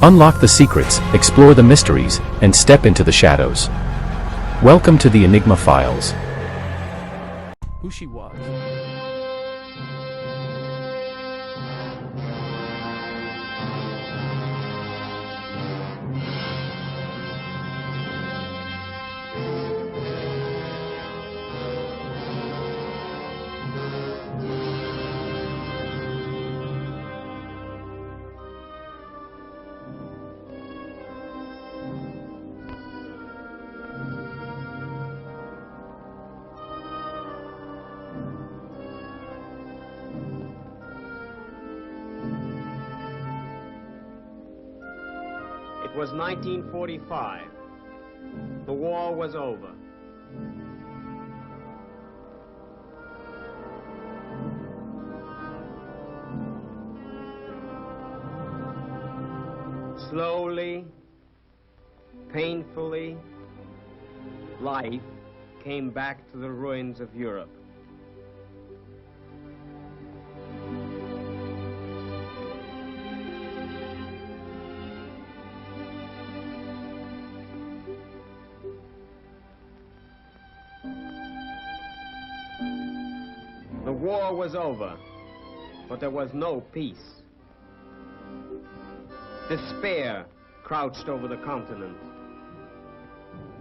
Unlock the secrets, explore the mysteries, and step into the shadows. Welcome to the Enigma Files. Who she was. It was 1945. The war was over. Slowly, painfully, life came back to the ruins of Europe. The war was over, but there was no peace. Despair crouched over the continent.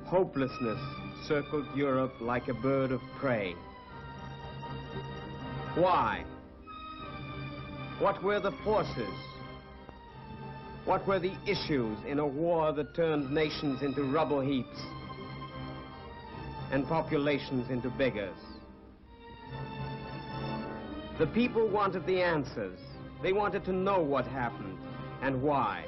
Hopelessness circled Europe like a bird of prey. Why? What were the forces? What were the issues in a war that turned nations into rubble heaps and populations into beggars? The people wanted the answers. They wanted to know what happened and why.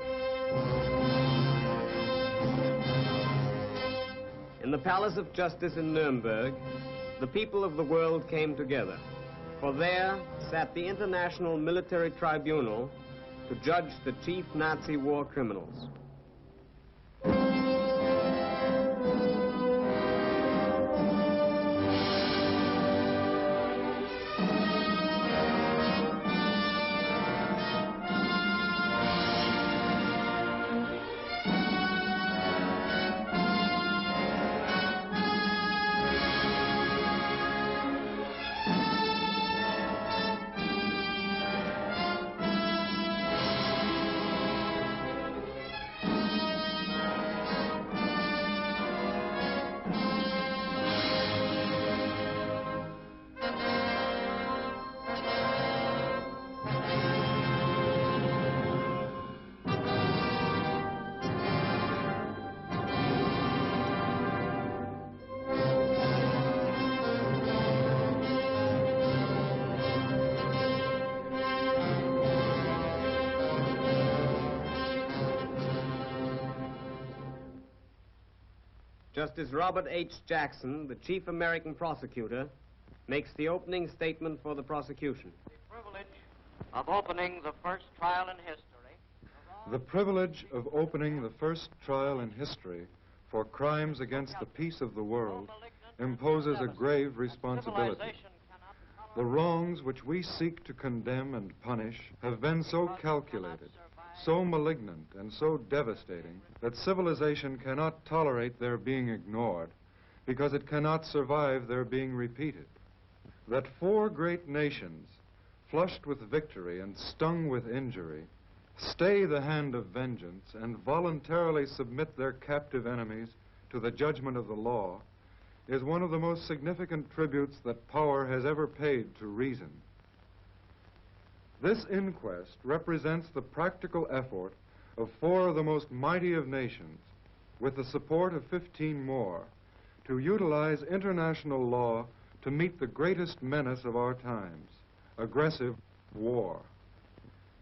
In the Palace of Justice in Nuremberg, the people of the world came together. For there sat the International Military Tribunal to judge the chief Nazi war criminals. Justice Robert H. Jackson, the chief American prosecutor, makes the opening statement for the prosecution. The privilege of opening the first trial in history. The privilege of opening the first trial in history for crimes against the peace of the world imposes a grave responsibility. The wrongs which we seek to condemn and punish have been so calculated, so malignant and so devastating that civilization cannot tolerate their being ignored because it cannot survive their being repeated. That four great nations, flushed with victory and stung with injury, stay the hand of vengeance and voluntarily submit their captive enemies to the judgment of the law is one of the most significant tributes that power has ever paid to reason. This inquest represents the practical effort of four of the most mighty of nations, with the support of 15 more, to utilize international law to meet the greatest menace of our times, aggressive war.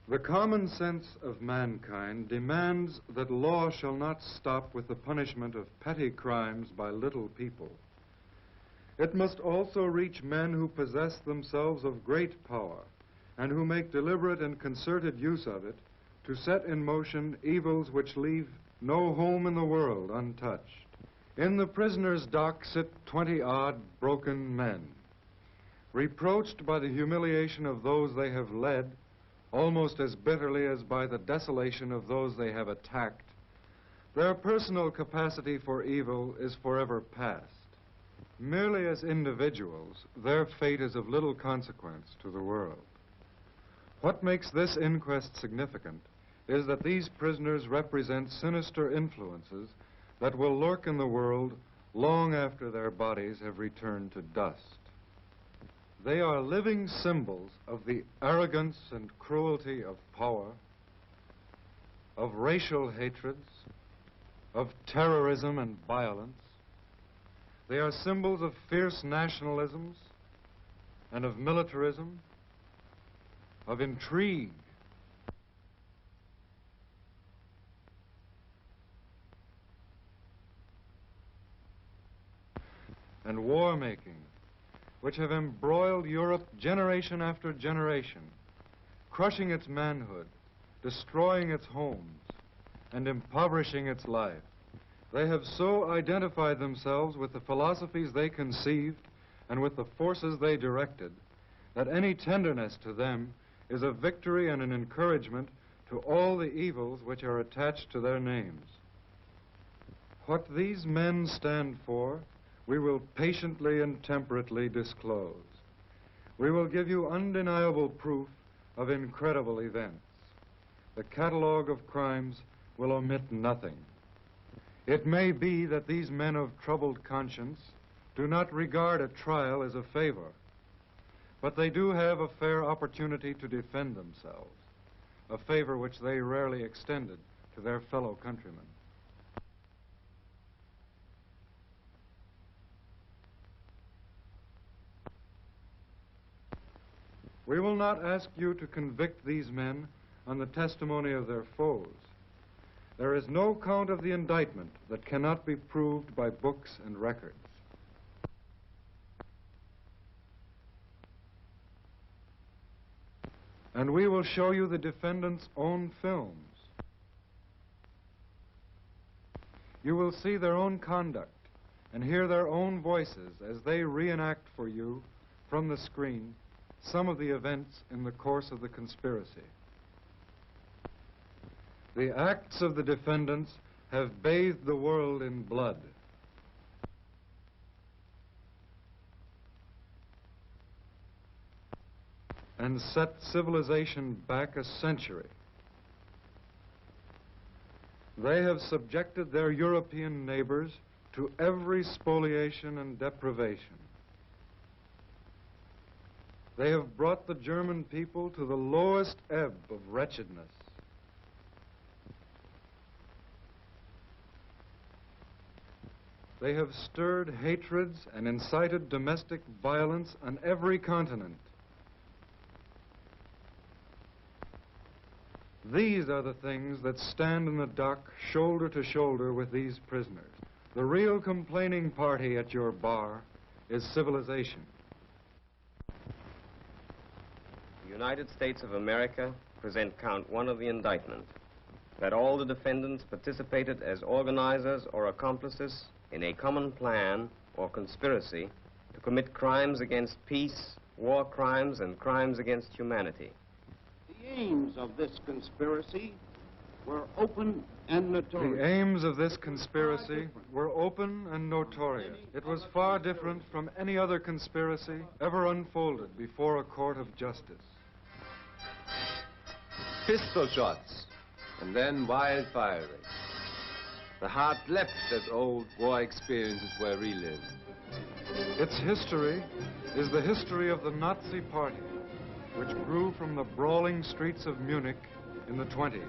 The common sense of mankind demands that law shall not stop with the punishment of petty crimes by little people. It must also reach men who possess themselves of great power, and who make deliberate and concerted use of it to set in motion evils which leave no home in the world untouched. In the prisoner's dock sit 20-odd broken men, reproached by the humiliation of those they have led almost as bitterly as by the desolation of those they have attacked, their personal capacity for evil is forever past. Merely as individuals, their fate is of little consequence to the world. What makes this inquest significant is that these prisoners represent sinister influences that will lurk in the world long after their bodies have returned to dust. They are living symbols of the arrogance and cruelty of power, of racial hatreds, of terrorism and violence. They are symbols of fierce nationalisms and of militarism, of intrigue. And war-making, which have embroiled Europe generation after generation, crushing its manhood, destroying its homes, and impoverishing its life. They have so identified themselves with the philosophies they conceived and with the forces they directed that any tenderness to them is a victory and an encouragement to all the evils which are attached to their names. What these men stand for, we will patiently and temperately disclose. We will give you undeniable proof of incredible events. The catalogue of crimes will omit nothing. It may be that these men of troubled conscience do not regard a trial as a favor, but they do have a fair opportunity to defend themselves, a favor which they rarely extended to their fellow countrymen. We will not ask you to convict these men on the testimony of their foes. There is no count of the indictment that cannot be proved by books and records. And we will show you the defendants' own films. You will see their own conduct and hear their own voices as they reenact for you from the screen some of the events in the course of the conspiracy. The acts of the defendants have bathed the world in blood. And set civilization back a century. They have subjected their European neighbors to every spoliation and deprivation. They have brought the German people to the lowest ebb of wretchedness. They have stirred hatreds and incited domestic violence on every continent. These are the things that stand in the dock shoulder to shoulder with these prisoners. The real complaining party at your bar is civilization. The United States of America present count 1 of the indictment, that all the defendants participated as organizers or accomplices in a common plan or conspiracy to commit crimes against peace, war crimes, and crimes against humanity. The aims of this conspiracy were open and notorious. The aims of this conspiracy were open and notorious. It was far different from any other conspiracy ever unfolded before a court of justice. Pistol shots, and then wild firing. The heart leapt as old war experiences were relived. Its history is the history of the Nazi Party, which grew from the brawling streets of Munich in the 20s.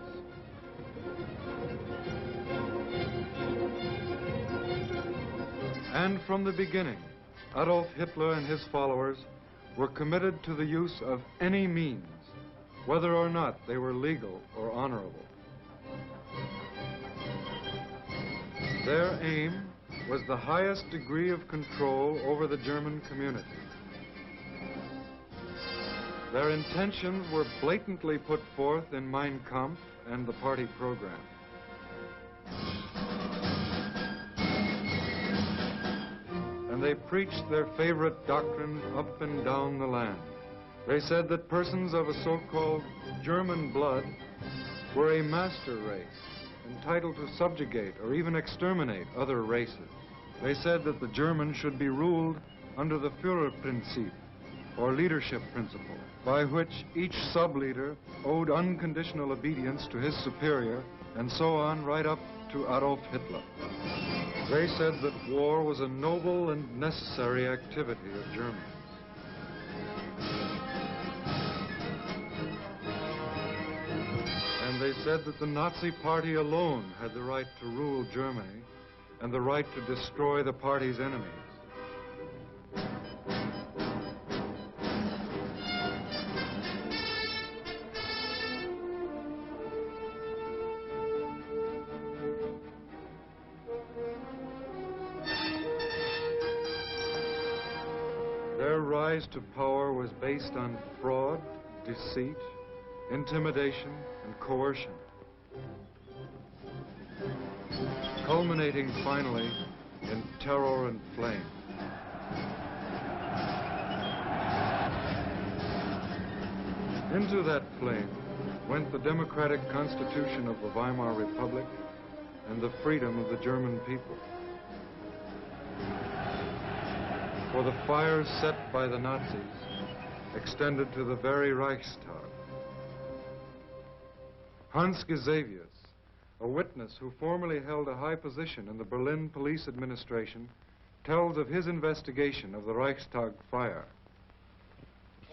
And from the beginning, Adolf Hitler and his followers were committed to the use of any means, whether or not they were legal or honorable. Their aim was the highest degree of control over the German community. Their intentions were blatantly put forth in Mein Kampf and the party program. And they preached their favorite doctrine up and down the land. They said that persons of a so-called German blood were a master race, entitled to subjugate or even exterminate other races. They said that the Germans should be ruled under the Führerprinzip, or leadership principle, by which each sub-leader owed unconditional obedience to his superior, and so on right up to Adolf Hitler. They said that war was a noble and necessary activity of Germans. And they said that the Nazi Party alone had the right to rule Germany and the right to destroy the party's enemies. Their rise to power was based on fraud, deceit, intimidation, and coercion, culminating finally in terror and flame. Into that flame went the democratic constitution of the Weimar Republic and the freedom of the German people. For the fires set by the Nazis extended to the very Reichstag. Hans Gesavius, a witness who formerly held a high position in the Berlin police administration, tells of his investigation of the Reichstag fire.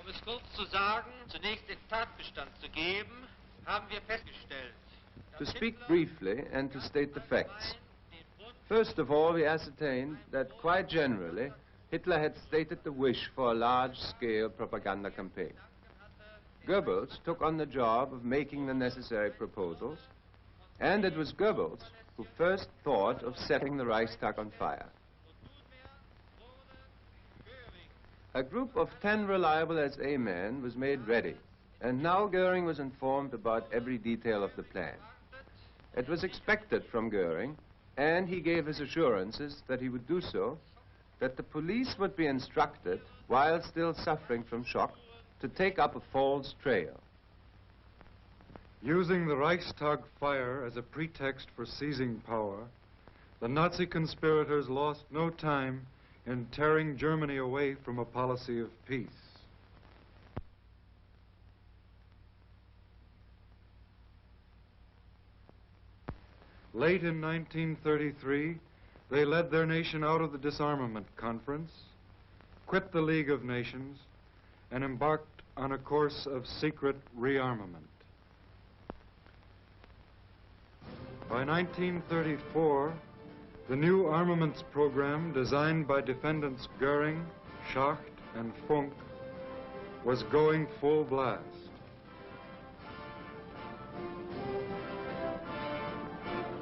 Um es kurz zu sagen, zunächst den Tatbestand zu geben, haben wir festgestellt. To speak briefly and to state the facts. First of all, we ascertained that quite generally, Hitler had stated the wish for a large-scale propaganda campaign. Goebbels took on the job of making the necessary proposals, and it was Goebbels who first thought of setting the Reichstag on fire. A group of 10 reliable SA men was made ready, and now Goering was informed about every detail of the plan. It was expected from Goering, and he gave his assurances that he would do so, that the police would be instructed, while still suffering from shock, to take up a false trail. Using the Reichstag fire as a pretext for seizing power, the Nazi conspirators lost no time in tearing Germany away from a policy of peace. Late in 1933, they led their nation out of the Disarmament Conference, quit the League of Nations, and embarked on a course of secret rearmament. By 1934, the new armaments program designed by defendants Goering, Schacht, and Funk was going full blast.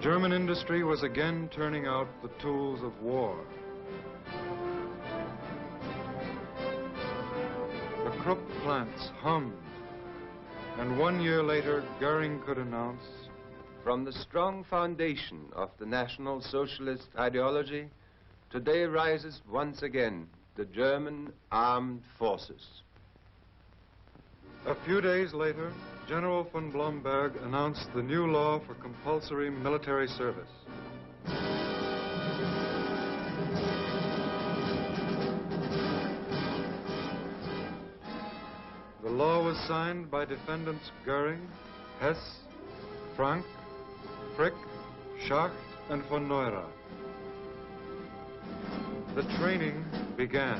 German industry was again turning out the tools of war. The Krupp plants hummed, and 1 year later, Goering could announce, From the strong foundation of the National Socialist ideology, today rises once again the German armed forces. A few days later, General von Blomberg announced the new law for compulsory military service. The law was signed by defendants Goering, Hess, Frank, Frick, Schacht, and von Neurath. The training began.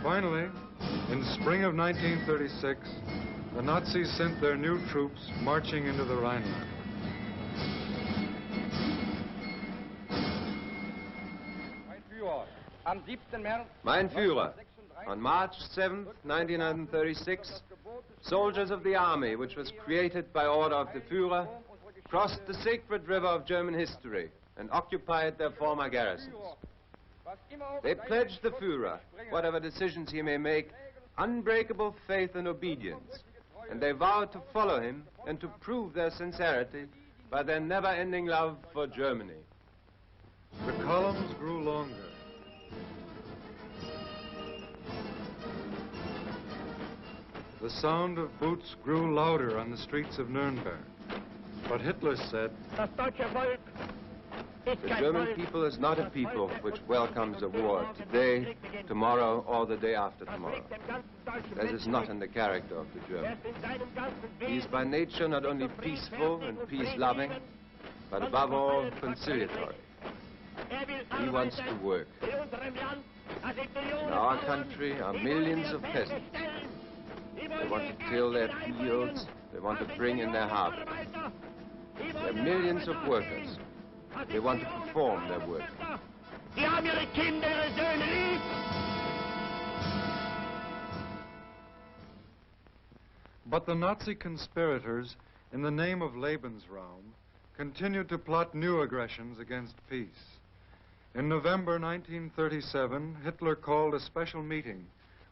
Finally, in spring of 1936, the Nazis sent their new troops marching into the Rhineland. Mein Führer, on March 7th, 1936, soldiers of the army, which was created by order of the Führer, crossed the sacred river of German history and occupied their former garrisons. They pledged the Führer, whatever decisions he may make, unbreakable faith and obedience, and they vowed to follow him and to prove their sincerity by their never-ending love for Germany. The columns grew longer. The sound of boots grew louder on the streets of Nuremberg. But Hitler said, The German people is not a people which welcomes a war today, tomorrow, or the day after tomorrow. That is not in the character of the German. He is by nature not only peaceful and peace-loving, but above all conciliatory. He wants to work. In our country are millions of peasants. They want to till their fields, they want to bring in their harvest. There are millions of workers. They want to perform their work. But the Nazi conspirators, in the name of Lebensraum, continued to plot new aggressions against peace. In November 1937, Hitler called a special meeting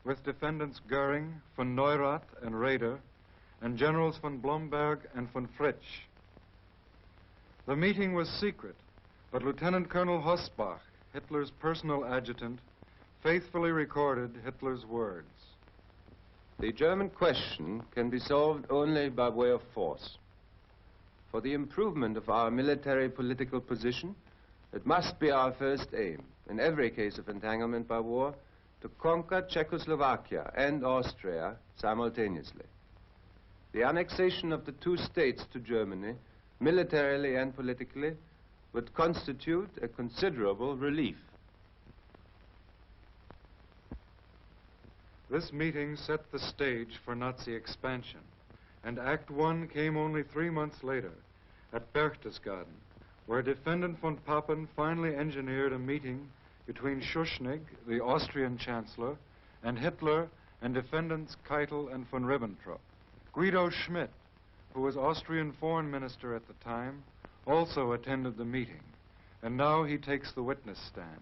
with defendants Goering, von Neurath, and Raeder, and generals von Blomberg and von Fritsch. The meeting was secret, but Lieutenant Colonel Hossbach, Hitler's personal adjutant, faithfully recorded Hitler's words. The German question can be solved only by way of force. For the improvement of our military political position, it must be our first aim, in every case of entanglement by war, to conquer Czechoslovakia and Austria simultaneously. The annexation of the two states to Germany, militarily and politically, would constitute a considerable relief. This meeting set the stage for Nazi expansion, and Act I came only 3 months later at Berchtesgaden, where Defendant von Papen finally engineered a meeting between Schuschnigg, the Austrian Chancellor, and Hitler and Defendants Keitel and von Ribbentrop. Guido Schmidt, who was Austrian Foreign Minister at the time, also attended the meeting, and now he takes the witness stand.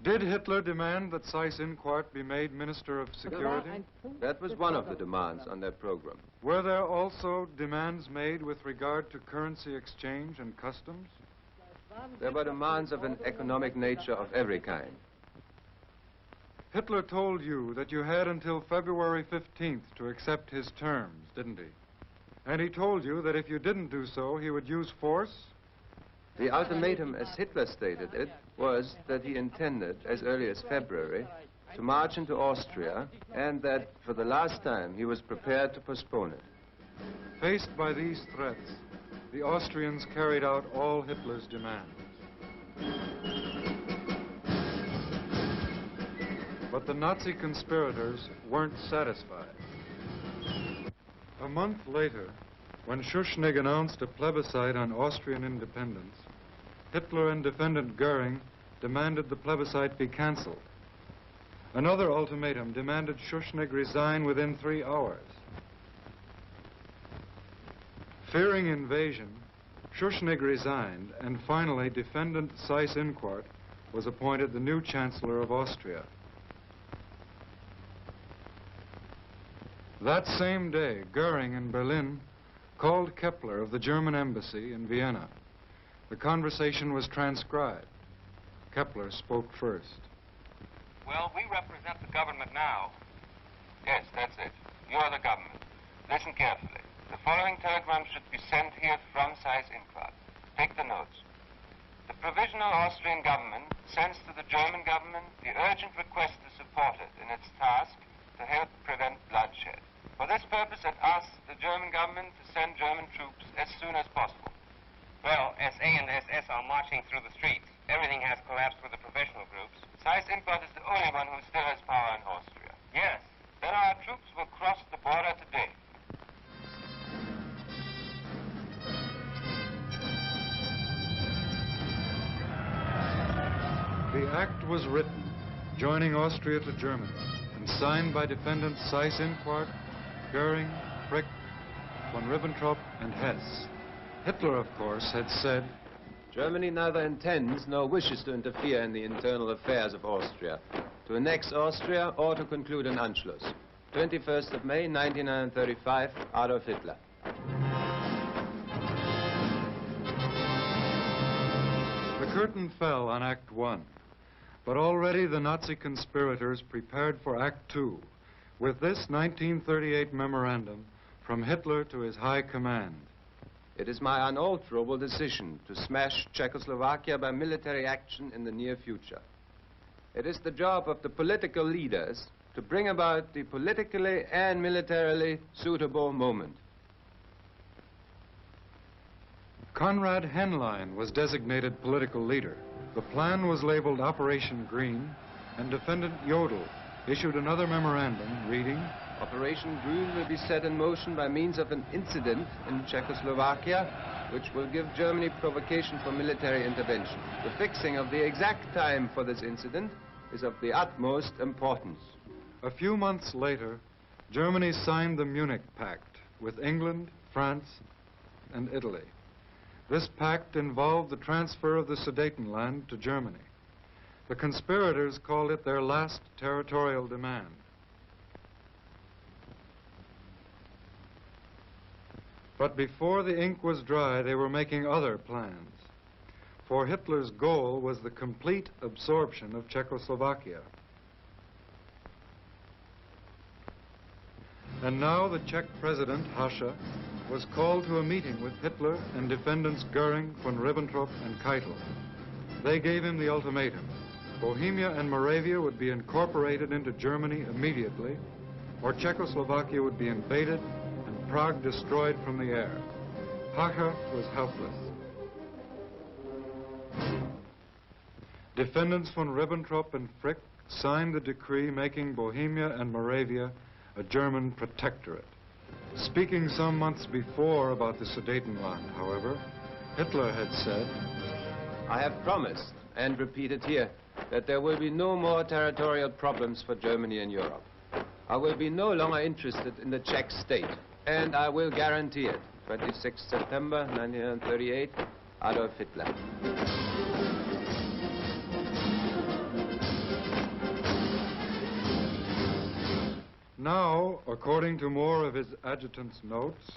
Did Hitler demand that Seyss-Inquart be made Minister of Security? That was one of the demands on their program. Were there also demands made with regard to currency exchange and customs? There were demands of an economic nature of every kind. Hitler told you that you had until February 15th to accept his terms, didn't he? And he told you that if you didn't do so, he would use force? The ultimatum, as Hitler stated it, was that he intended, as early as February, to march into Austria, and that, for the last time, he was prepared to postpone it. Faced by these threats, the Austrians carried out all Hitler's demands. But the Nazi conspirators weren't satisfied. A month later, when Schuschnigg announced a plebiscite on Austrian independence, Hitler and Defendant Goering demanded the plebiscite be canceled. Another ultimatum demanded Schuschnigg resign within 3 hours. Fearing invasion, Schuschnigg resigned, and finally Defendant Seyss-Inquart was appointed the new Chancellor of Austria. That same day, Goering in Berlin called Kepler of the German embassy in Vienna. The conversation was transcribed. Kepler spoke first. Well, we represent the government now. Yes, that's it. You are the government. Listen carefully. The following telegram should be sent here from Seyss-Inquart. Take the notes. The provisional Austrian government sends to the German government the urgent request to support it in its task to help prevent bloodshed. For this purpose, it asks the German government to send German troops as soon as possible. Well, SA and SS are marching through the streets. Everything has collapsed with the professional groups. Seyss-Inquart is the only one who still has power in Austria. Yes. Then our troops will cross the border today. The act was written, joining Austria to Germany, and signed by defendants Seyss-Inquart, Goering, Frick, von Ribbentrop, and Hess. Hitler, of course, had said, Germany neither intends nor wishes to interfere in the internal affairs of Austria, to annex Austria or to conclude an Anschluss. 21st of May, 1935, Adolf Hitler. The curtain fell on Act One, but already the Nazi conspirators prepared for Act Two, with this 1938 memorandum from Hitler to his high command. It is my unalterable decision to smash Czechoslovakia by military action in the near future. It is the job of the political leaders to bring about the politically and militarily suitable moment. Konrad Henlein was designated political leader. The plan was labeled Operation Green, and Defendant Jodl issued another memorandum reading, Operation Green will be set in motion by means of an incident in Czechoslovakia, which will give Germany provocation for military intervention. The fixing of the exact time for this incident is of the utmost importance. A few months later, Germany signed the Munich Pact with England, France, and Italy. This pact involved the transfer of the Sudetenland to Germany. The conspirators called it their last territorial demand. But before the ink was dry, they were making other plans. For Hitler's goal was the complete absorption of Czechoslovakia. And now the Czech president, Hacha, was called to a meeting with Hitler and defendants Goering, von Ribbentrop, and Keitel. They gave him the ultimatum. Bohemia and Moravia would be incorporated into Germany immediately, or Czechoslovakia would be invaded and Prague destroyed from the air. Hacha was helpless. Defendants von Ribbentrop and Frick signed the decree making Bohemia and Moravia a German protectorate. Speaking some months before about the Sudetenland, however, Hitler had said, I have promised, and repeat it here, that there will be no more territorial problems for Germany and Europe. I will be no longer interested in the Czech state, and I will guarantee it. 26 September 1938, Adolf Hitler. Now, according to more of his adjutant's notes,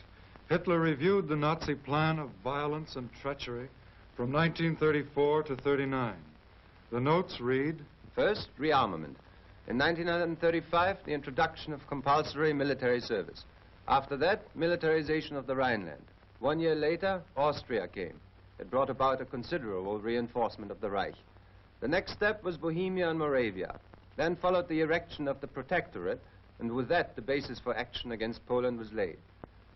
Hitler reviewed the Nazi plan of violence and treachery from 1934 to 39. The notes read, First, rearmament. In 1935, the introduction of compulsory military service. After that, militarization of the Rhineland. 1 year later, Austria came. It brought about a considerable reinforcement of the Reich. The next step was Bohemia and Moravia. Then followed the erection of the Protectorate, and with that, the basis for action against Poland was laid.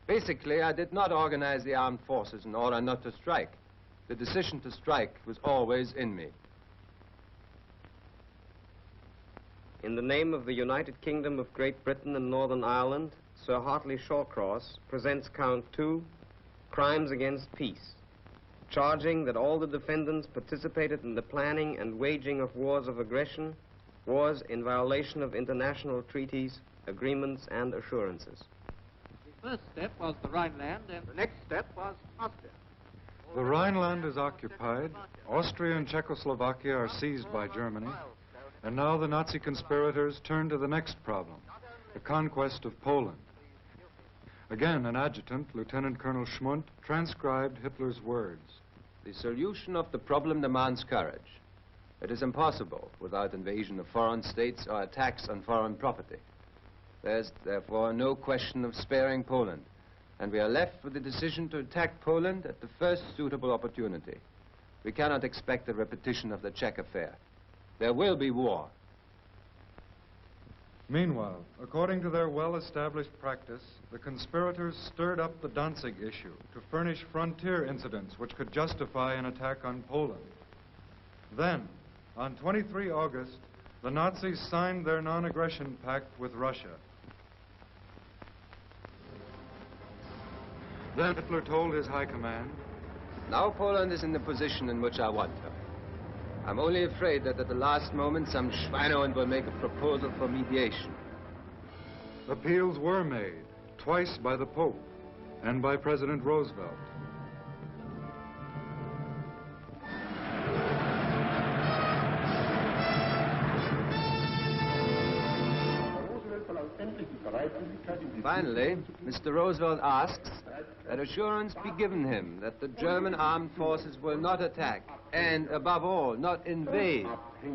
Basically, I did not organize the armed forces in order not to strike. The decision to strike was always in me. In the name of the United Kingdom of Great Britain and Northern Ireland, Sir Hartley Shawcross presents Count 2, Crimes Against Peace, charging that all the defendants participated in the planning and waging of wars of aggression, wars in violation of international treaties, agreements, and assurances. The first step was the Rhineland, and the next step was Austria. the Rhineland is occupied, Austria and Czechoslovakia are seized by Germany, and now the Nazi conspirators turn to the next problem, the conquest of Poland. Again, an adjutant, Lieutenant Colonel Schmundt, transcribed Hitler's words. The solution of the problem demands courage. It is impossible without invasion of foreign states or attacks on foreign property. There's therefore no question of sparing Poland, and we are left with the decision to attack Poland at the first suitable opportunity. We cannot expect a repetition of the Czech affair. There will be war. Meanwhile, according to their well-established practice, the conspirators stirred up the Danzig issue to furnish frontier incidents which could justify an attack on Poland. Then, on 23 August, the Nazis signed their non-aggression pact with Russia. Then Hitler told his high command, Now Poland is in the position in which I want her. I'm only afraid that at the last moment some Schweinehund will make a proposal for mediation. appeals were made, twice by the Pope and by President Roosevelt. Finally, Mr. Roosevelt asks that assurance be given him that the German armed forces will not attack and, above all, not invade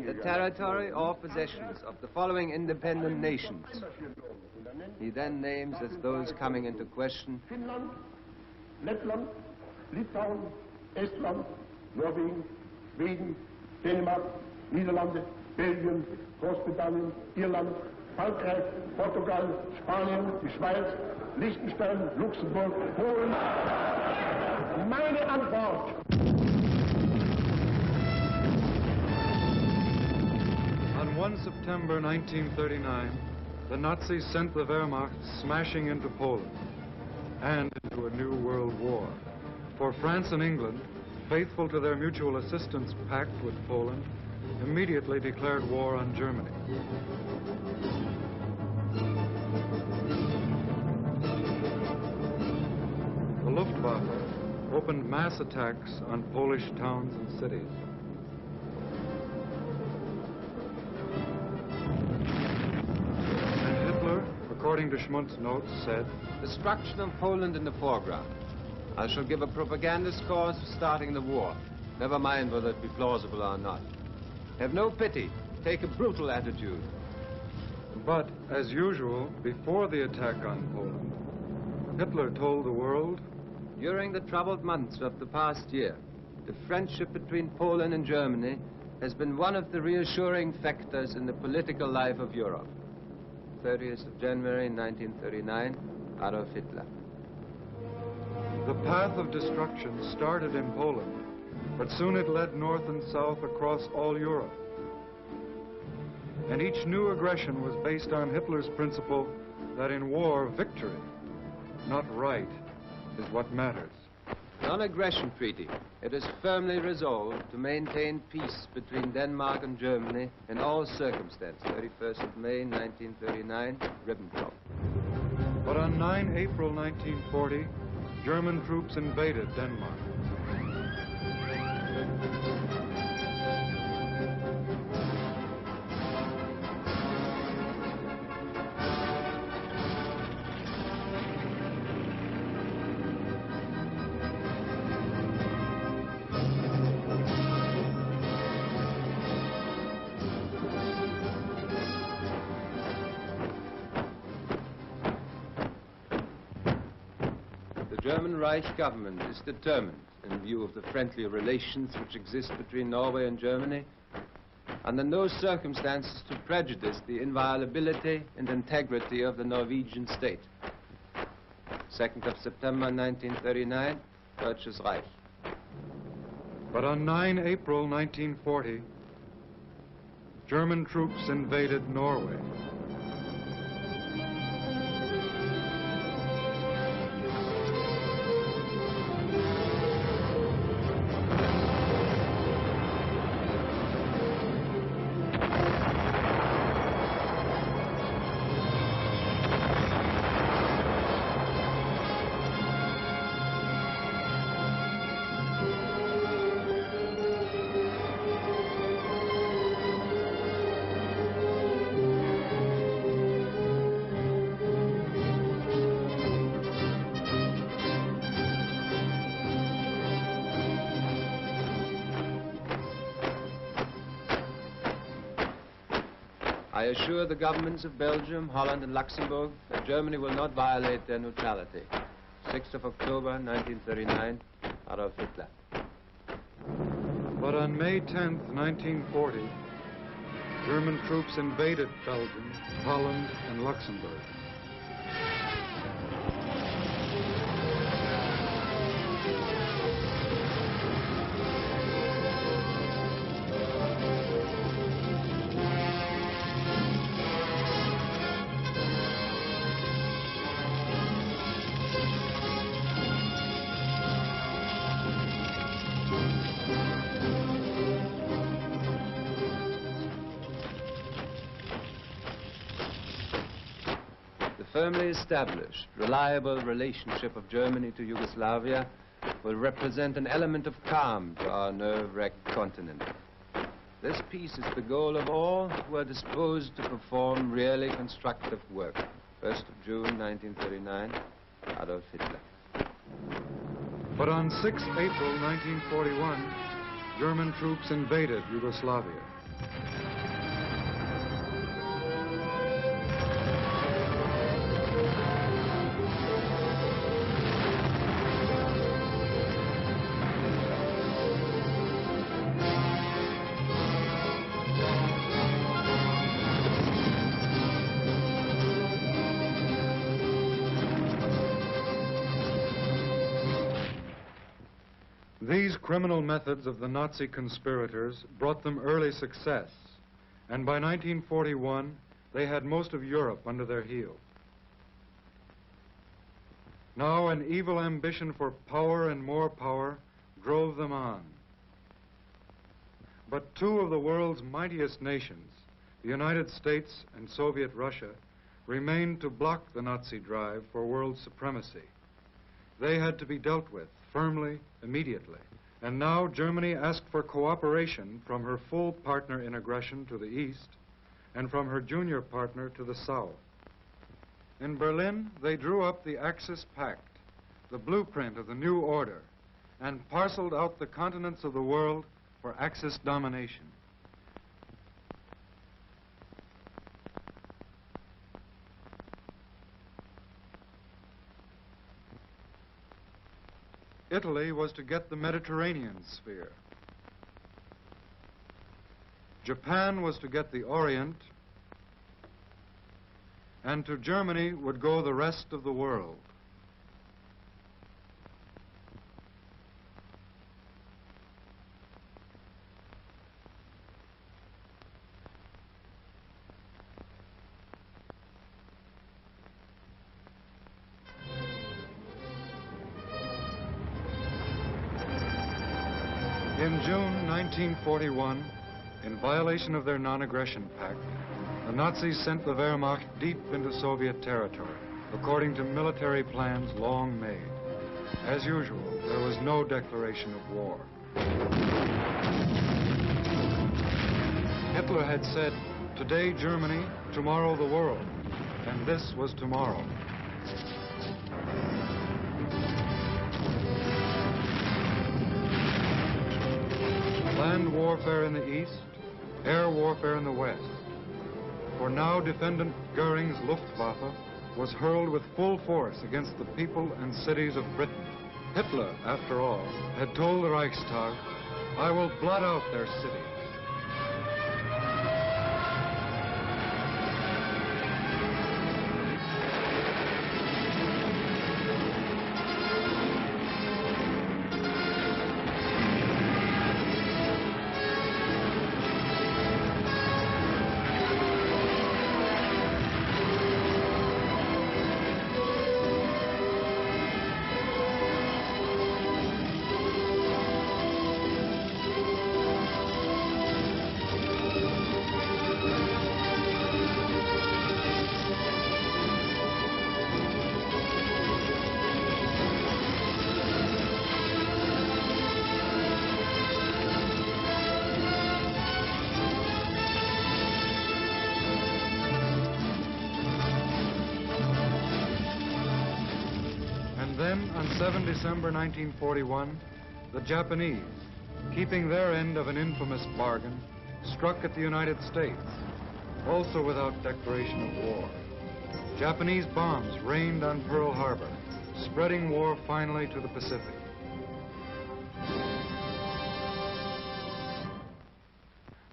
the territory or possessions of the following independent nations. He then names as those coming into question Finnland, Lettland, Litauen, Estland, Norwegen, Schweden, Dänemark, Niederlande, Belgien, Großbritannien, Irland, Frankreich, Portugal, Spanien, die Schweiz, Liechtenstein, Luxemburg, Polen. Meine Antwort. On 1 September 1939, the Nazis sent the Wehrmacht smashing into Poland and into a new world war. For France and England, faithful to their mutual assistance pact with Poland, immediately declared war on Germany. The Luftwaffe opened mass attacks on Polish towns and cities. And Hitler, according to Schmundt's notes, said, "Destruction of Poland in the foreground. I shall give a propaganda course for starting the war. Never mind whether it be plausible or not. Have no pity. Take a brutal attitude." But, as usual, before the attack on Poland, Hitler told the world, "During the troubled months of the past year, the friendship between Poland and Germany has been one of the reassuring factors in the political life of Europe." 30th of January 1939, Adolf Hitler. The path of destruction started in Poland, but soon it led north and south across all Europe. And each new aggression was based on Hitler's principle that in war, victory, not right, is what matters. Non-aggression treaty. It is firmly resolved to maintain peace between Denmark and Germany in all circumstances. 31st of May, 1939, Ribbentrop. But on 9 April 1940, German troops invaded Denmark. The German Reich government is determined, in view of the friendly relations which exist between Norway and Germany, under no circumstances to prejudice the inviolability and integrity of the Norwegian state. 2nd of September 1939, Deutsches Reich. But on 9 April 1940, German troops invaded Norway. I assure the governments of Belgium, Holland, and Luxembourg that Germany will not violate their neutrality. 6th of October, 1939, Adolf Hitler. But on May 10th, 1940, German troops invaded Belgium, Holland, and Luxembourg. Firmly established, reliable relationship of Germany to Yugoslavia will represent an element of calm to our nerve-wracked continent. This peace is the goal of all who are disposed to perform really constructive work. 1st of June, 1939, Adolf Hitler. But on 6 April 1941, German troops invaded Yugoslavia. These criminal methods of the Nazi conspirators brought them early success, and by 1941, they had most of Europe under their heel. Now an evil ambition for power and more power drove them on. But two of the world's mightiest nations, the United States and Soviet Russia, remained to block the Nazi drive for world supremacy. They had to be dealt with firmly, immediately. And now Germany asked for cooperation from her full partner in aggression to the east and from her junior partner to the south. In Berlin, they drew up the Axis Pact, the blueprint of the new order, and parceled out the continents of the world for Axis domination. Italy was to get the Mediterranean sphere. Japan was to get the Orient, and to Germany would go the rest of the world. In June 1941, in violation of their non-aggression pact, the Nazis sent the Wehrmacht deep into Soviet territory, according to military plans long made. As usual, there was no declaration of war. Hitler had said, "Today Germany, tomorrow the world," and this was tomorrow. Land warfare in the east, air warfare in the west. For now, Defendant Goering's Luftwaffe was hurled with full force against the people and cities of Britain. Hitler, after all, had told the Reichstag, "I will blot out their cities." Then, on 7 December 1941, the Japanese, keeping their end of an infamous bargain, struck at the United States, also without declaration of war. Japanese bombs rained on Pearl Harbor, spreading war finally to the Pacific.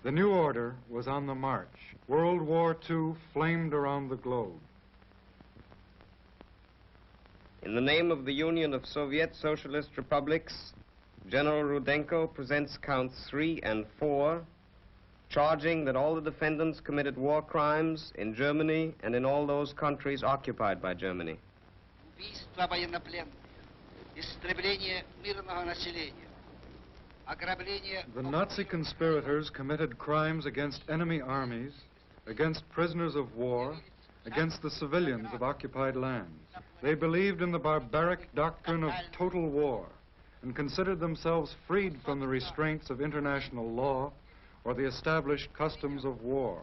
The new order was on the march. World War II flamed around the globe. In the name of the Union of Soviet Socialist Republics, General Rudenko presents counts 3 and 4, charging that all the defendants committed war crimes in Germany and in all those countries occupied by Germany. Убийство военнопленных, истребление мирного населения, ограбление... The Nazi conspirators committed crimes against enemy armies, against prisoners of war, against the civilians of occupied lands. They believed in the barbaric doctrine of total war and considered themselves freed from the restraints of international law or the established customs of war.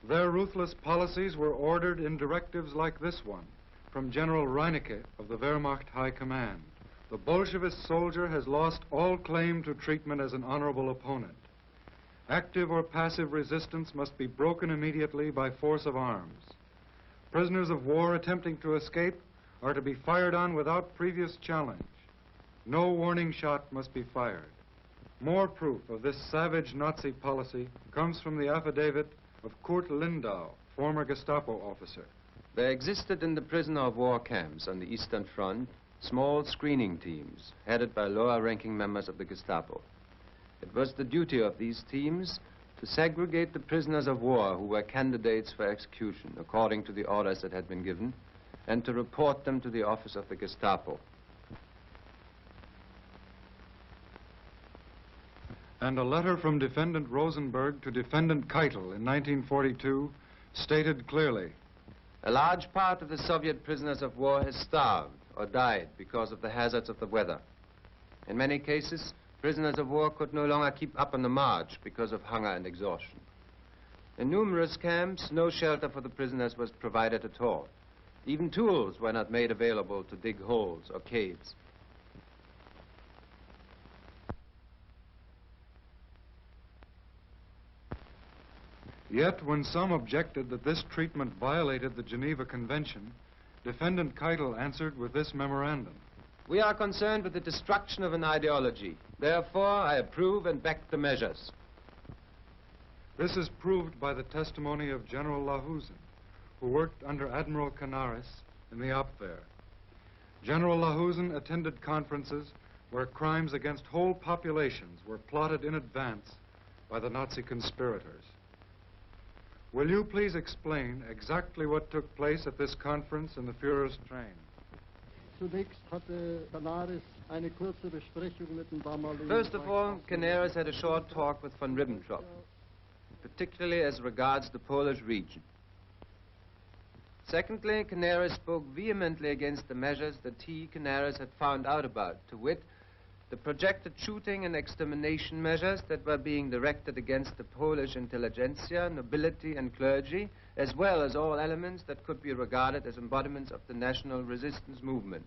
Their ruthless policies were ordered in directives like this one from General Reinecke of the Wehrmacht High Command. The Bolshevist soldier has lost all claim to treatment as an honorable opponent. Active or passive resistance must be broken immediately by force of arms. Prisoners of war attempting to escape are to be fired on without previous challenge. No warning shot must be fired. More proof of this savage Nazi policy comes from the affidavit of Kurt Lindau, former Gestapo officer. There existed in the prisoner of war camps on the Eastern Front small screening teams headed by lower-ranking members of the Gestapo. It was the duty of these teams to segregate the prisoners of war who were candidates for execution according to the orders that had been given and to report them to the office of the Gestapo. And a letter from Defendant Rosenberg to Defendant Keitel in 1942 stated clearly, a large part of the Soviet prisoners of war has starved or died because of the hazards of the weather. In many cases, prisoners of war could no longer keep up on the march because of hunger and exhaustion. In numerous camps, no shelter for the prisoners was provided at all. Even tools were not made available to dig holes or caves. Yet, when some objected that this treatment violated the Geneva Convention, Defendant Keitel answered with this memorandum. We are concerned with the destruction of an ideology. Therefore, I approve and back the measures. This is proved by the testimony of General Lahusen, who worked under Admiral Canaris in the Abwehr. General Lahusen attended conferences where crimes against whole populations were plotted in advance by the Nazi conspirators. Will you please explain exactly what took place at this conference in the Führer's train? First of all, Canaris had a short talk with von Ribbentrop, particularly as regards the Polish region. Secondly, Canaris spoke vehemently against the measures that he, Canaris, had found out about, to wit, the projected shooting and extermination measures that were being directed against the Polish intelligentsia, nobility, and clergy, as well as all elements that could be regarded as embodiments of the national resistance movement.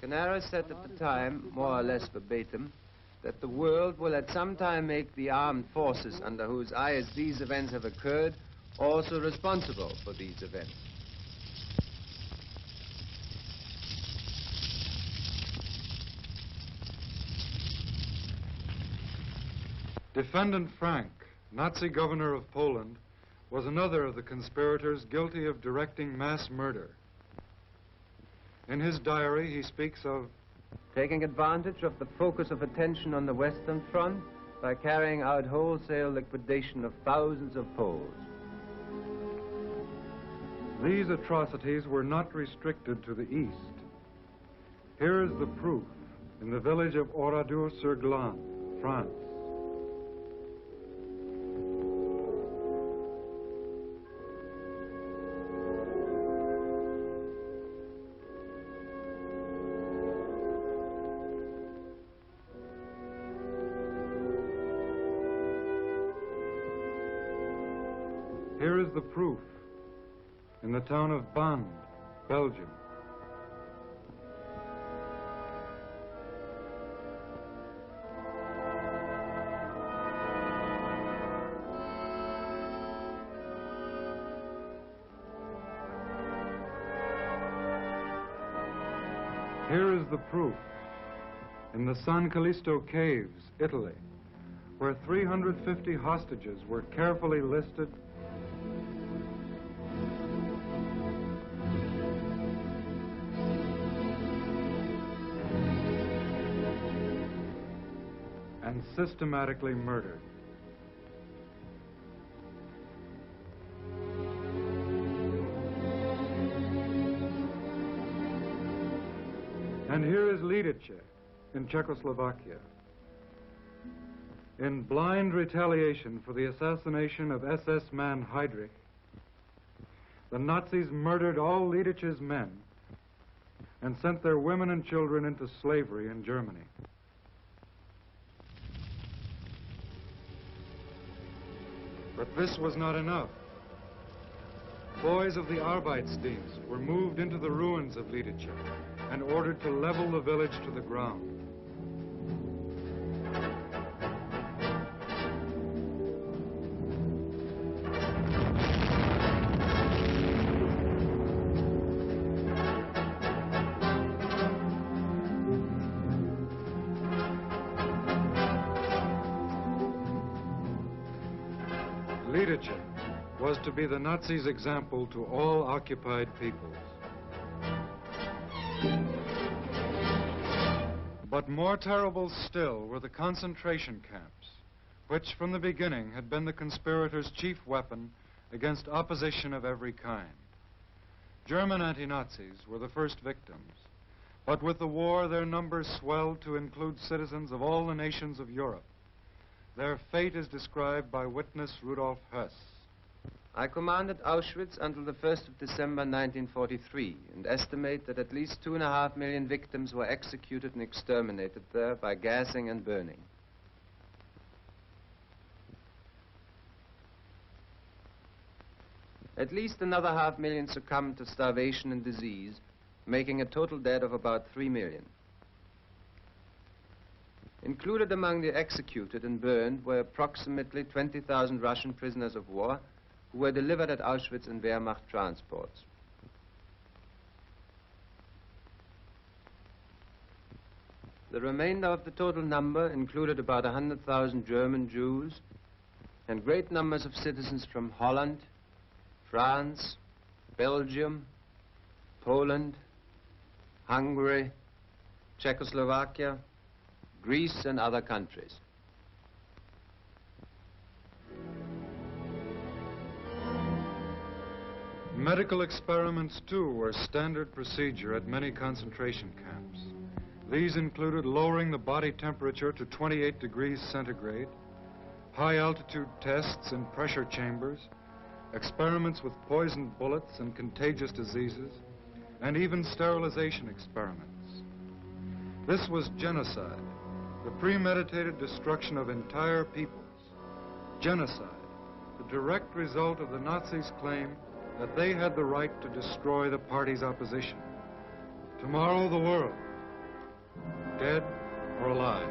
Canaris said at the time, more or less verbatim, that the world will at some time make the armed forces under whose eyes these events have occurred also responsible for these events. Defendant Frank, Nazi governor of Poland, was another of the conspirators guilty of directing mass murder. In his diary, he speaks of taking advantage of the focus of attention on the Western Front by carrying out wholesale liquidation of thousands of Poles. These atrocities were not restricted to the east. Here is the proof in the village of Oradour-sur-Glane, France. Here is the proof in the town of Band, Belgium. Here is the proof in the San Callisto Caves, Italy, where 350 hostages were carefully listed and systematically murdered. And here is Lidice in Czechoslovakia. In blind retaliation for the assassination of SS man Heydrich, the Nazis murdered all Lidice's men and sent their women and children into slavery in Germany. But this was not enough. Boys of the Arbeitsdienst were moved into the ruins of Lidice and ordered to level the village to the ground. Lidice was to be the Nazis' example to all occupied peoples. But more terrible still were the concentration camps, which from the beginning had been the conspirators' chief weapon against opposition of every kind. German anti-Nazis were the first victims, but with the war their numbers swelled to include citizens of all the nations of Europe. Their fate is described by witness Rudolf Höss. I commanded Auschwitz until the 1st of December 1943 and estimate that at least 2.5 million victims were executed and exterminated there by gassing and burning. At least another 500,000 succumbed to starvation and disease, making a total dead of about 3 million. Included among the executed and burned were approximately 20,000 Russian prisoners of war who were delivered at Auschwitz in Wehrmacht transports. The remainder of the total number included about 100,000 German Jews and great numbers of citizens from Holland, France, Belgium, Poland, Hungary, Czechoslovakia, Greece, and other countries. Medical experiments, too, were standard procedure at many concentration camps. These included lowering the body temperature to 28 degrees centigrade, high-altitude tests in pressure chambers, experiments with poisoned bullets and contagious diseases, and even sterilization experiments. This was genocide, the premeditated destruction of entire peoples. Genocide, the direct result of the Nazis' claim that they had the right to destroy the party's opposition. Tomorrow, the world, dead or alive.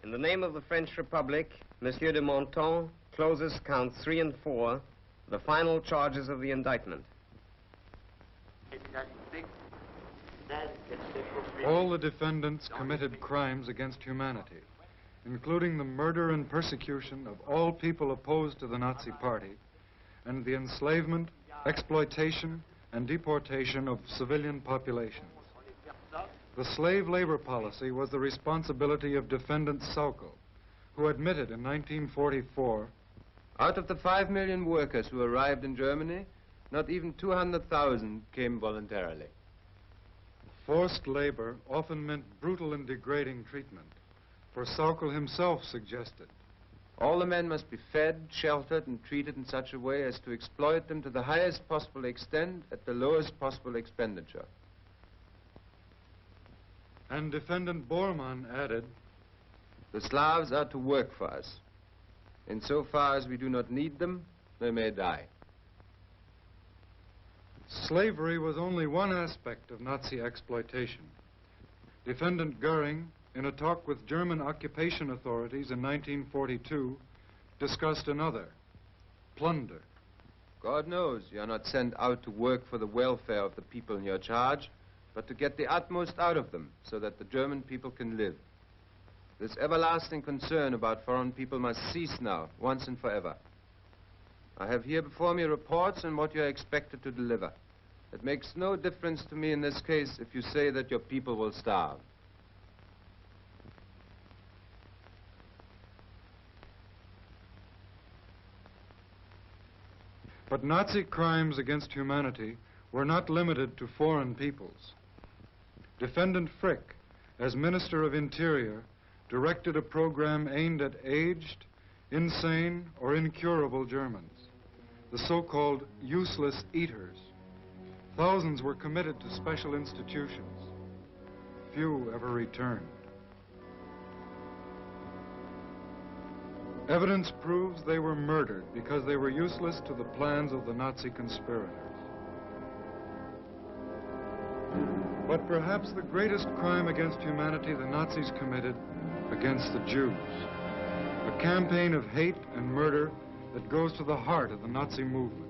In the name of the French Republic, Monsieur de Menton closes counts 3 and 4, the final charges of the indictment. All the defendants committed crimes against humanity, including the murder and persecution of all people opposed to the Nazi Party, and the enslavement, exploitation, and deportation of civilian populations. The slave labor policy was the responsibility of defendant Sauckel, who admitted in 1944, out of the 5 million workers who arrived in Germany, not even 200,000 came voluntarily. Forced labor often meant brutal and degrading treatment, for Sauckel himself suggested. All the men must be fed, sheltered, and treated in such a way as to exploit them to the highest possible extent at the lowest possible expenditure. And defendant Bormann added, the Slavs are to work for us. Insofar as we do not need them, they may die. Slavery was only one aspect of Nazi exploitation. Defendant Goering, in a talk with German occupation authorities in 1942, discussed another, plunder. God knows you are not sent out to work for the welfare of the people in your charge, but to get the utmost out of them so that the German people can live. This everlasting concern about foreign people must cease now, once and forever. I have here before me reports on what you are expected to deliver. It makes no difference to me in this case if you say that your people will starve. But Nazi crimes against humanity were not limited to foreign peoples. Defendant Frick, as Minister of Interior, directed a program aimed at aged, insane, or incurable Germans, the so-called useless eaters. Thousands were committed to special institutions. Few ever returned. Evidence proves they were murdered because they were useless to the plans of the Nazi conspirators. But perhaps the greatest crime against humanity the Nazis committed against the Jews. A campaign of hate and murder that goes to the heart of the Nazi movement.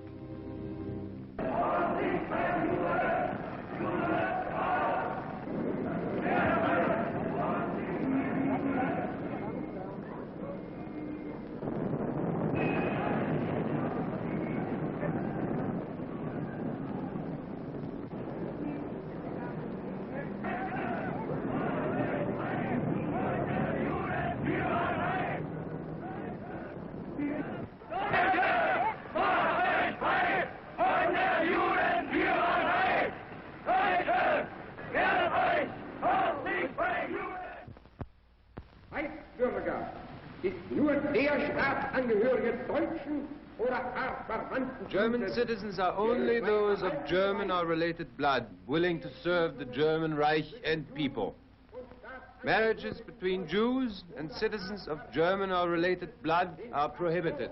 German citizens are only those of German or related blood, willing to serve the German Reich and people. Marriages between Jews and citizens of German or related blood are prohibited.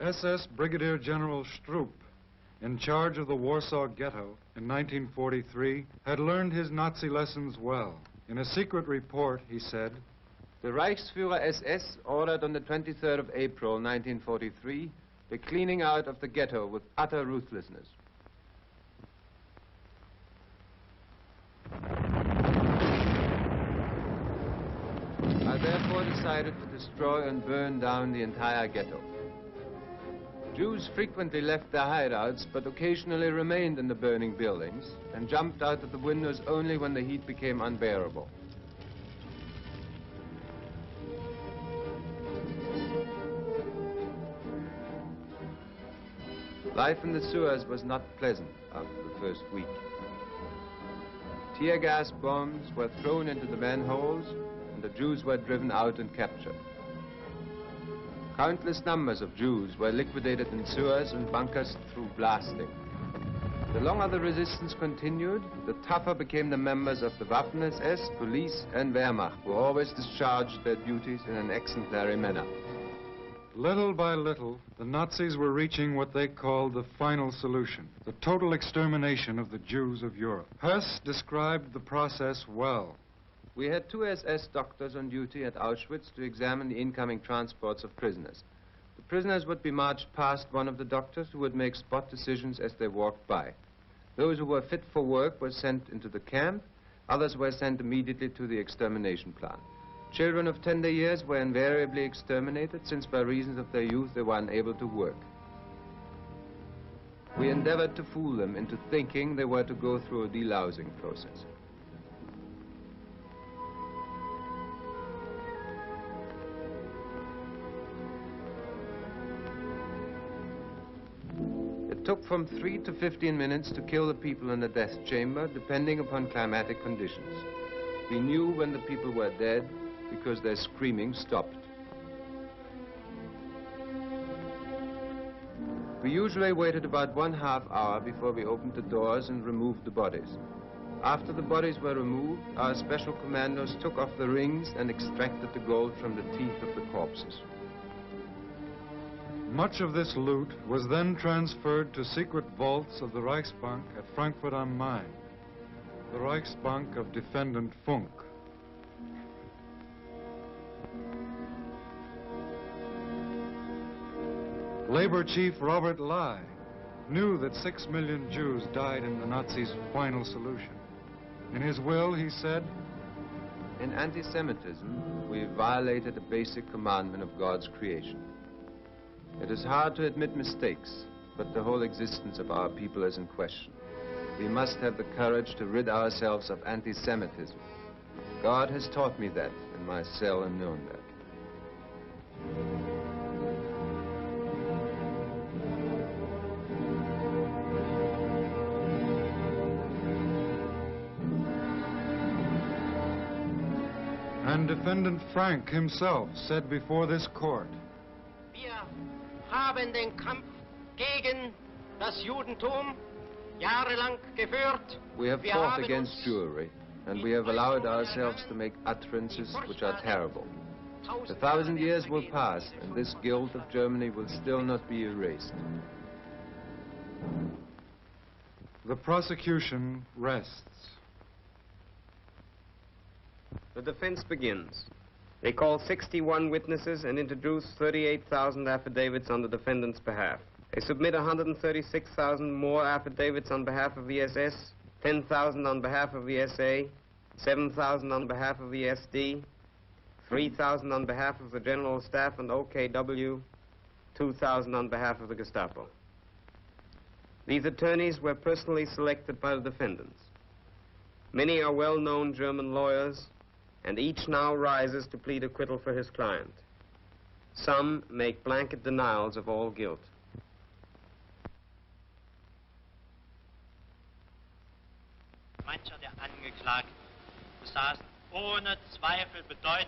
SS Brigadier General Stroop, in charge of the Warsaw Ghetto in 1943, had learned his Nazi lessons well. In a secret report, he said, "The Reichsführer SS ordered on the 23rd of April 1943 the cleaning out of the ghetto with utter ruthlessness. I therefore decided to destroy and burn down the entire ghetto. Jews frequently left their hideouts, but occasionally remained in the burning buildings and jumped out of the windows only when the heat became unbearable. Life in the sewers was not pleasant after the first week. Tear gas bombs were thrown into the manholes, and the Jews were driven out and captured. Countless numbers of Jews were liquidated in sewers and bunkers through blasting. The longer the resistance continued, the tougher became the members of the Waffen-SS, police and Wehrmacht, who always discharged their duties in an exemplary manner. Little by little, the Nazis were reaching what they called the final solution, the total extermination of the Jews of Europe. Hess described the process well. We had 2 SS doctors on duty at Auschwitz to examine the incoming transports of prisoners. The prisoners would be marched past one of the doctors, who would make spot decisions as they walked by. Those who were fit for work were sent into the camp. Others were sent immediately to the extermination plant. Children of tender years were invariably exterminated, since by reasons of their youth they were unable to work. We endeavored to fool them into thinking they were to go through a delousing process. It took from 3 to 15 minutes to kill the people in the death chamber, depending upon climatic conditions. We knew when the people were dead because their screaming stopped. We usually waited about 1/2 hour before we opened the doors and removed the bodies. After the bodies were removed, our special commandos took off the rings and extracted the gold from the teeth of the corpses. Much of this loot was then transferred to secret vaults of the Reichsbank at Frankfurt am Main, the Reichsbank of Defendant Funk. Labor Chief Robert Lai knew that 6 million Jews died in the Nazis' final solution. In his will, he said, "In anti-Semitism, we violated a basic commandment of God's creation. It is hard to admit mistakes, but the whole existence of our people is in question. We must have the courage to rid ourselves of anti-Semitism. God has taught me that in my cell in Nuremberg." And defendant Frank himself said before this court, Wir haben den Kampf gegen das Judentum jahrelang geführt. We have fought against Jewry, and we have allowed ourselves to make utterances which are terrible. 1,000 years will pass, and this guilt of Germany will still not be erased. the prosecution rests. The defense begins. They call 61 witnesses and introduce 38,000 affidavits on the defendant's behalf. They submit 136,000 more affidavits on behalf of the SS, 10,000 on behalf of the SA, 7,000 on behalf of the SD, 3,000 on behalf of the General Staff and OKW, 2,000 on behalf of the Gestapo. These attorneys were personally selected by the defendants. Many are well-known German lawyers, and each now rises to plead acquittal for his client. Some make blanket denials of all guilt.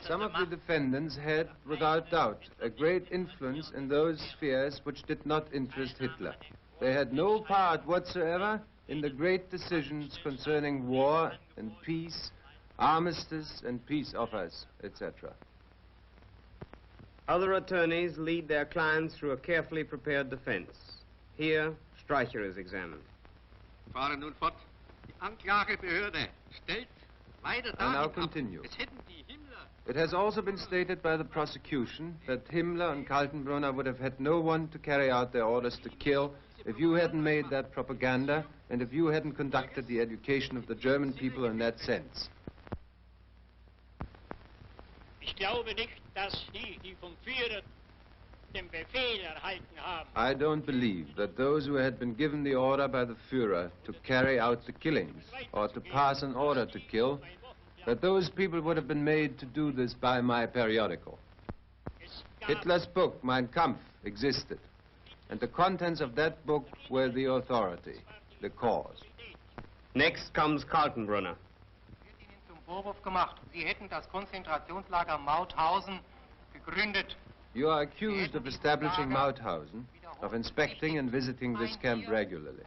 Some of the defendants had, without doubt, a great influence in those spheres which did not interest Hitler. They had no part whatsoever in the great decisions concerning war and peace, armistice and peace offers, etc. Other attorneys lead their clients through a carefully prepared defense. Here, Streicher is examined. Fahren nun fort. Die Anklagebehörde stellt weiter I now dahin ab, continue. es hätten die Himmler It has also been stated by the prosecution that Himmler and Kaltenbrunner would have had no one to carry out their orders to kill if you hadn't made that propaganda and if you hadn't conducted the education of the German people in that sense. Ich glaube nicht, dass die vom Führer den Befehl erhalten haben. I don't believe that those who had been given the order by the Führer to carry out the killings or to pass an order to kill, that those people would have been made to do this by my periodical. Hitler's book, Mein Kampf, existed, and the contents of that book were the authority, the cause. Next comes Kaltenbrunner. Zum Vorwurf gemacht, Sie hätten das Konzentrationslager Mauthausen gegründet. You are accused of establishing Mauthausen, of inspecting and visiting this camp regularly.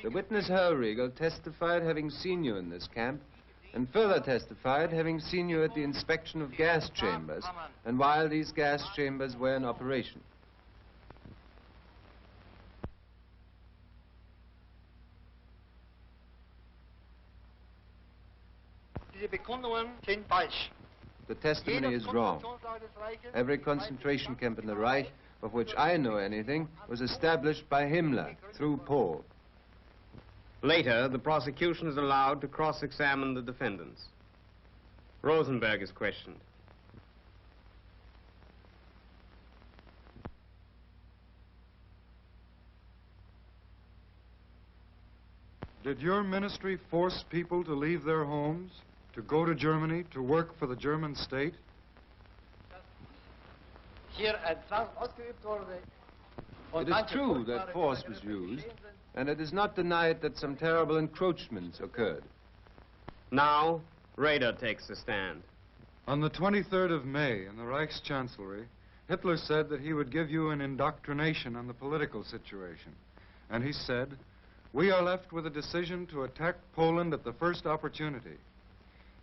The witness Hellriegel testified having seen you in this camp, and further testified having seen you at the inspection of gas chambers, and while these gas chambers were in operation. Diese Bekundungen sind falsch. The testimony is wrong. Every concentration camp in the Reich, of which I know anything, was established by Himmler, through Paul. Later, the prosecution is allowed to cross-examine the defendants. Rosenberg is questioned. Did your ministry force people to leave their homes, to go to Germany, to work for the German state? It is true that force was used, and it is not denied that some terrible encroachments occurred. Now, Raeder takes the stand. On the 23rd of May, in the Reichschancellery, Hitler said that he would give you an indoctrination on the political situation. And he said, "We are left with a decision to attack Poland at the first opportunity."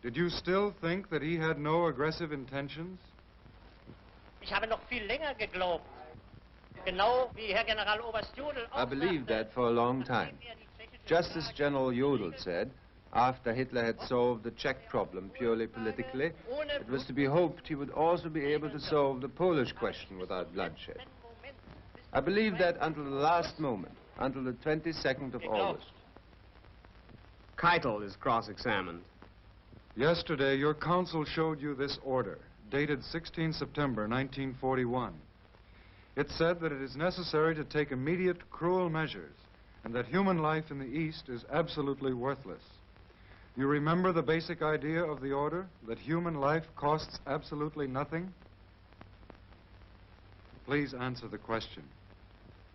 Did you still think that he had no aggressive intentions? Ich habe noch viel länger geglaubt. Genau wie Herr Generaloberst Jodl I believed that for a long time. Just as General Jodl said, after Hitler had solved the Czech problem purely politically, it was to be hoped he would also be able to solve the Polish question without bloodshed. I believed that until the last moment, until the 22nd of August. Keitel is cross-examined. Yesterday, your counsel showed you this order, dated 16 September 1941. It said that it is necessary to take immediate, cruel measures, and that human life in the East is absolutely worthless. You remember the basic idea of the order, that human life costs absolutely nothing? Please answer the question.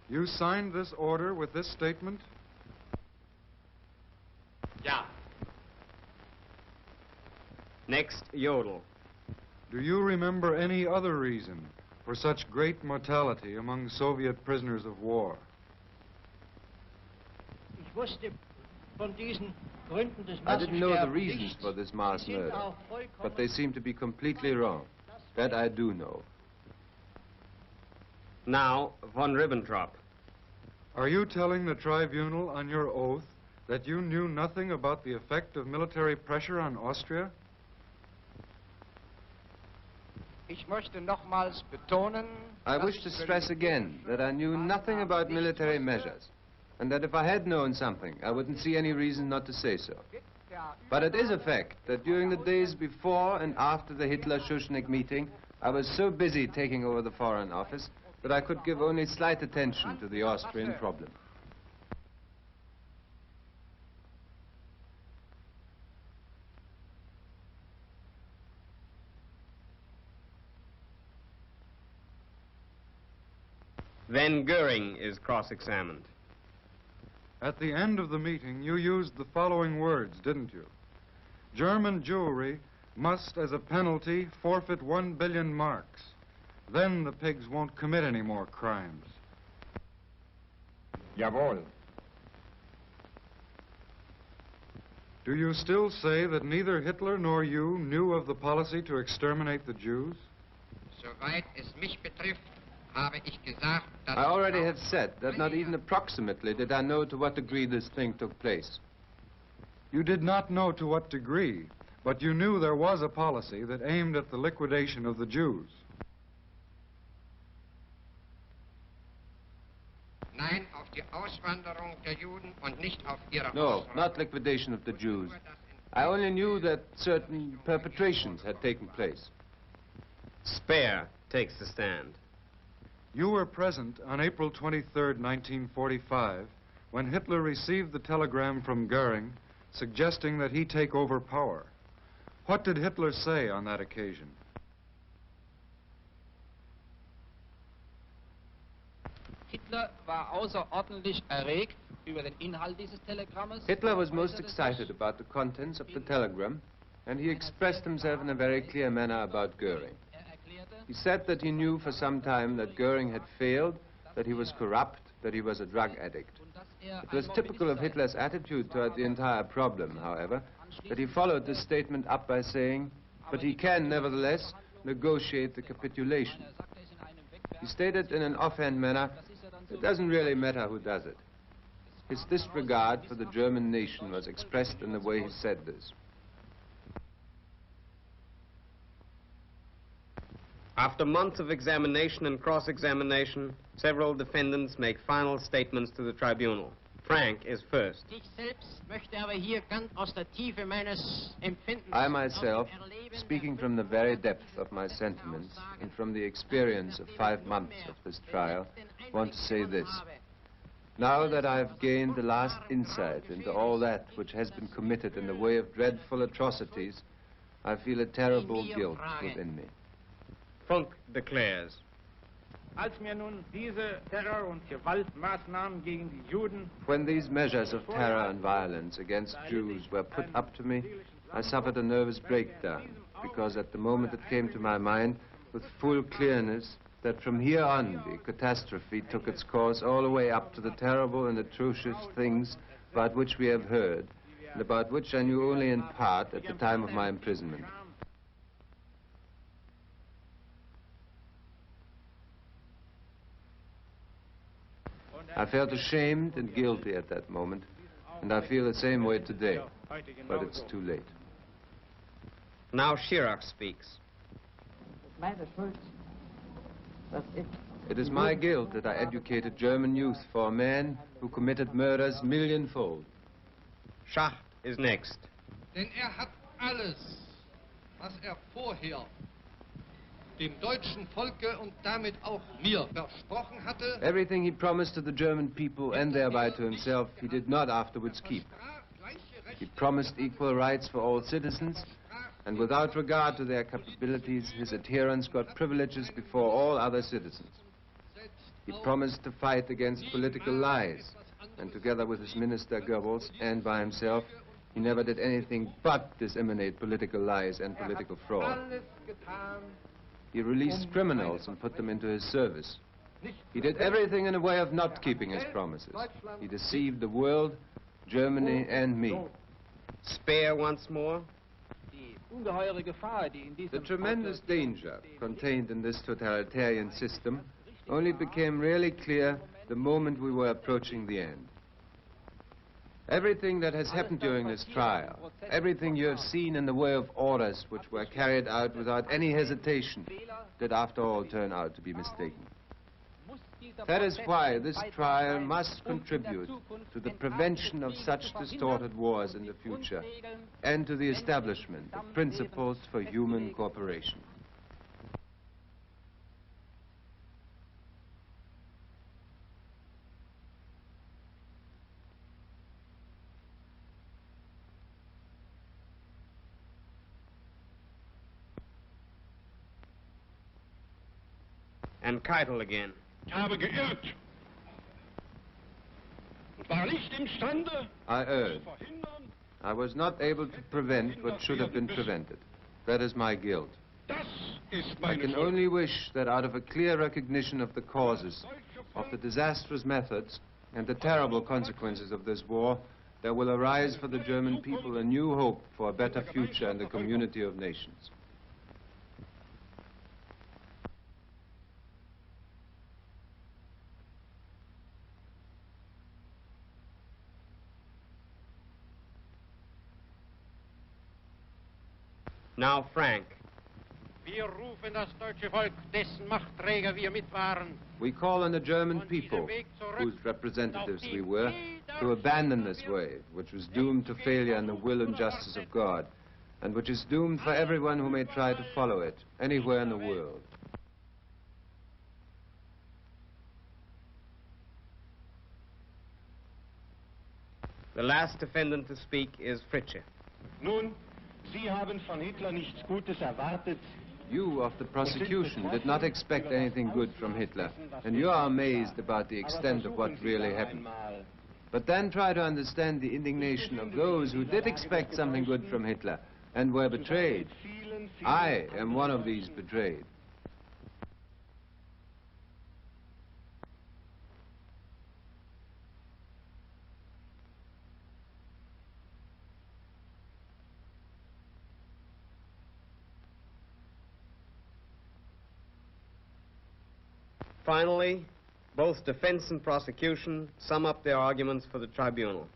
You signed this order with this statement? Ja. Next, Jodl. Do you remember any other reason for such great mortality among Soviet prisoners of war? I didn't know the reasons for this mass murder, but they seem to be completely wrong. That I do know. Now, von Ribbentrop. Are you telling the tribunal on your oath that you knew nothing about the effect of military pressure on Austria? I wish to stress again that I knew nothing about military measures, and that if I had known something, I wouldn't see any reason not to say so. But it is a fact that during the days before and after the Hitler-Schuschnigg meeting, I was so busy taking over the Foreign Office that I could give only slight attention to the Austrian problem. Then Goering is cross-examined. At the end of the meeting, you used the following words, didn't you? German Jewry must, as a penalty, forfeit 1 billion marks. Then the pigs won't commit any more crimes. Jawohl. Do you still say that neither Hitler nor you knew of the policy to exterminate the Jews? Soweit es mich betrifft, habe ich gesagt, dass I already have said that not even approximately did I know to what degree this thing took place. You did not know to what degree, but you knew there was a policy that aimed at the liquidation of the Jews. Nein, auf die Auswanderung der Juden und nicht auf ihre No, not liquidation of the Jews. I only knew that certain perpetrations had taken place. Speer takes the stand. You were present on April 23rd, 1945, when Hitler received the telegram from Goering suggesting that he take over power. What did Hitler say on that occasion? Hitler war außerordentlich erregt über den Inhalt dieses Telegrammes. Hitler was most excited about the contents of the telegram, and he expressed himself in a very clear manner about Goering. He said that he knew for some time that Goering had failed, that he was corrupt, that he was a drug addict. It was typical of Hitler's attitude toward the entire problem, however, that he followed this statement up by saying, but he can, nevertheless, negotiate the capitulation. He stated in an offhand manner, it doesn't really matter who does it. His disregard for the German nation was expressed in the way he said this. After months of examination and cross-examination, several defendants make final statements to the tribunal. Frank is first. I myself, speaking from the very depth of my sentiments and from the experience of 5 months of this trial, want to say this. Now that I've gained the last insight into all that which has been committed in the way of dreadful atrocities, I feel a terrible guilt within me. Funk declares. When these measures of terror and violence against Jews were put up to me, I suffered a nervous breakdown, because at the moment it came to my mind with full clearness that from here on the catastrophe took its course all the way up to the terrible and atrocious things about which we have heard, and about which I knew only in part at the time of my imprisonment. I felt ashamed and guilty at that moment, and I feel the same way today, but it's too late. Now Schirach speaks. Meine Schuld, dass ich It is my guilt that I educated German youth for a man who committed murders millionfold. Schacht is next. Denn hat alles, was vorher dem deutschen Volke und damit auch mir versprochen hatte. Everything he promised to the German people and thereby to himself, he did not afterwards keep. He promised equal rights for all citizens, and without regard to their capabilities, his adherents got privileges before all other citizens. He promised to fight against political lies, and together with his minister Goebbels and by himself, he never did anything but disseminate political lies and political fraud. He released criminals and put them into his service. He did everything in a way of not keeping his promises. He deceived the world, Germany, and me. Spare once more. The tremendous danger contained in this totalitarian system only became really clear the moment we were approaching the end. Everything that has happened during this trial, everything you have seen in the way of orders which were carried out without any hesitation, did after all turn out to be mistaken. That is why this trial must contribute to the prevention of such distorted wars in the future and to the establishment of principles for human cooperation. And Keitel again. Ich habe geirrt und war nicht imstande, I erred. I was not able to prevent what should have been prevented. That is my guilt. das ist I meine can Schuld. only wish that out of a clear recognition of the causes, of the disastrous methods, and the terrible consequences of this war, there will arise for the German people a new hope for a better future in the community of nations. Now Frank. Wir rufen das deutsche Volk, dessen Machtträger wir mit waren. We call on the German people, whose representatives we were, to abandon this way, which was doomed to failure in the will and justice of God, and which is doomed for everyone who may try to follow it, anywhere in the world. The last defendant to speak is Fritzsche. Nun, Sie haben von Hitler nichts Gutes erwartet. You of the prosecution did not expect anything good from Hitler, and you are amazed about the extent of what really happened. But then try to understand the indignation of those who did expect something good from Hitler and were betrayed. I am one of these betrayed. Finally, both defense and prosecution sum up their arguments for the tribunal.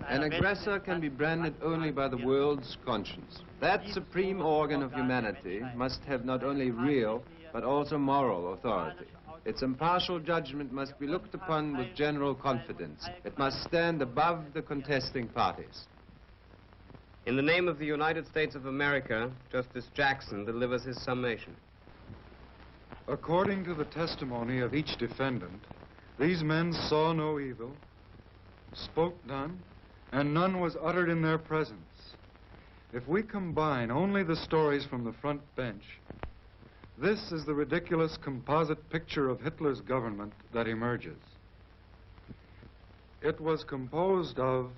An aggressor can be branded only by the world's conscience. That supreme organ of humanity must have not only real, but also moral authority. Its impartial judgment must be looked upon with general confidence. It must stand above the contesting parties. In the name of the United States of America, Justice Jackson delivers his summation. According to the testimony of each defendant, these men saw no evil, spoke none, and none was uttered in their presence. If we combine only the stories from the front bench, this is the ridiculous composite picture of Hitler's government that emerges. It was composed of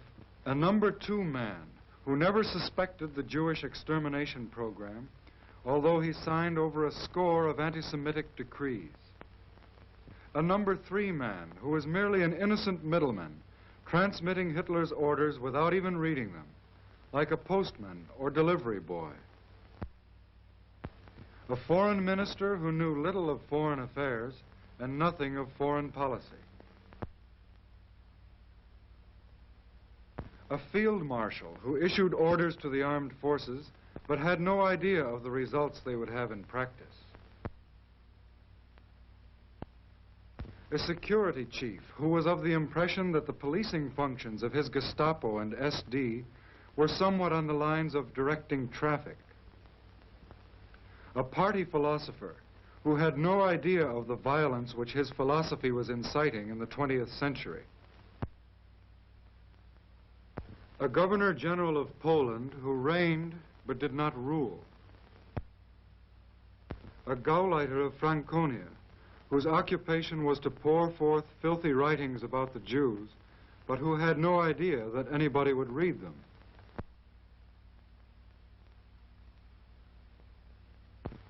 a number 2 man who never suspected the Jewish extermination program, although he signed over a score of anti-Semitic decrees. A number 3 man who was merely an innocent middleman, transmitting Hitler's orders without even reading them, like a postman or delivery boy. A foreign minister who knew little of foreign affairs and nothing of foreign policy. A field marshal who issued orders to the armed forces but had no idea of the results they would have in practice. A security chief who was of the impression that the policing functions of his Gestapo and SD were somewhat on the lines of directing traffic. A party philosopher who had no idea of the violence which his philosophy was inciting in the 20th century. A governor general of Poland who reigned but did not rule. A Gauleiter of Franconia whose occupation was to pour forth filthy writings about the Jews, but who had no idea that anybody would read them.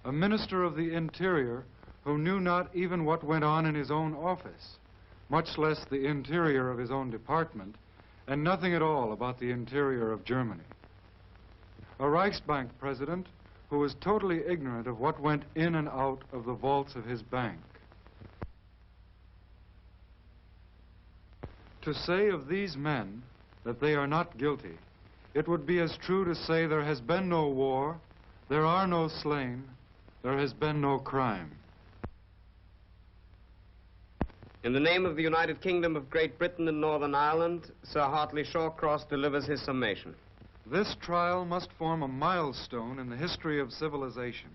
A minister of the Interior who knew not even what went on in his own office, much less the interior of his own department, and nothing at all about the interior of Germany. A Reichsbank president who was totally ignorant of what went in and out of the vaults of his bank. To say of these men that they are not guilty, it would be as true to say there has been no war, there are no slain, there has been no crime. In the name of the United Kingdom of Great Britain and Northern Ireland, Sir Hartley Shawcross delivers his summation. This trial must form a milestone in the history of civilization,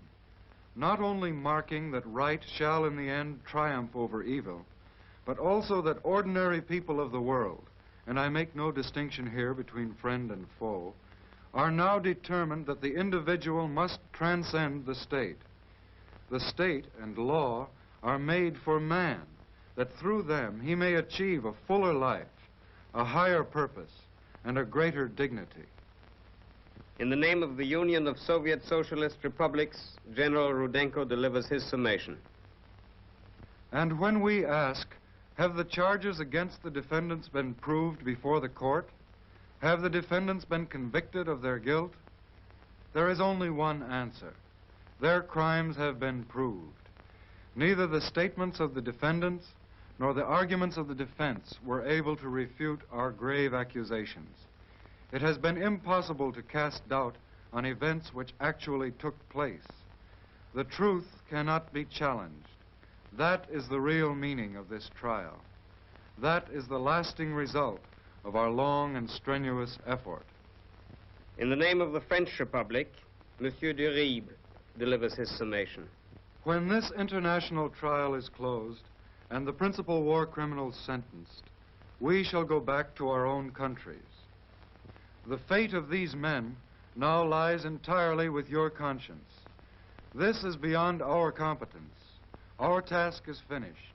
not only marking that right shall in the end triumph over evil, but also that ordinary people of the world, and I make no distinction here between friend and foe, are now determined that the individual must transcend the state. The state and law are made for man, that through them he may achieve a fuller life, a higher purpose, and a greater dignity. In the name of the Union of Soviet Socialist Republics, General Rudenko delivers his summation. And when we ask, have the charges against the defendants been proved before the court? Have the defendants been convicted of their guilt? There is only one answer. Their crimes have been proved. Neither the statements of the defendants nor the arguments of the defense were able to refute our grave accusations. It has been impossible to cast doubt on events which actually took place. The truth cannot be challenged. That is the real meaning of this trial. That is the lasting result of our long and strenuous effort. In the name of the French Republic, Monsieur Duribe delivers his summation. When this international trial is closed and the principal war criminals sentenced, we shall go back to our own countries. The fate of these men now lies entirely with your conscience. This is beyond our competence. Our task is finished.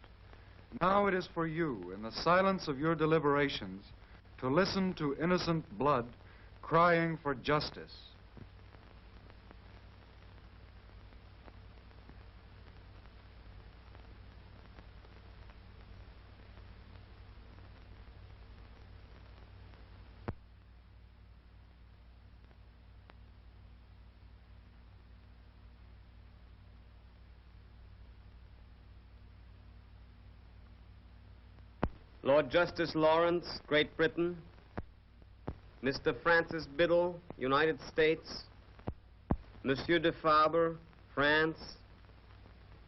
Now it is for you, in the silence of your deliberations, to listen to innocent blood crying for justice. Lord Justice Lawrence, Great Britain. Mr. Francis Biddle, United States. Monsieur de Faber, France.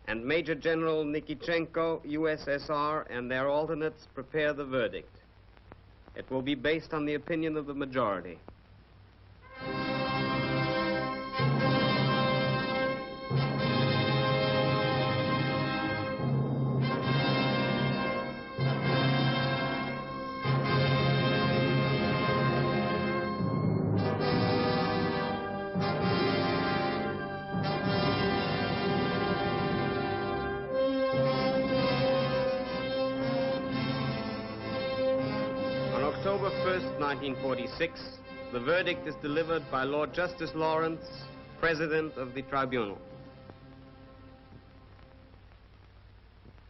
And Major General Nikitchenko, USSR, and their alternates prepare the verdict. It will be based on the opinion of the majority. October 1st, 1946, the verdict is delivered by Lord Justice Lawrence, President of the Tribunal.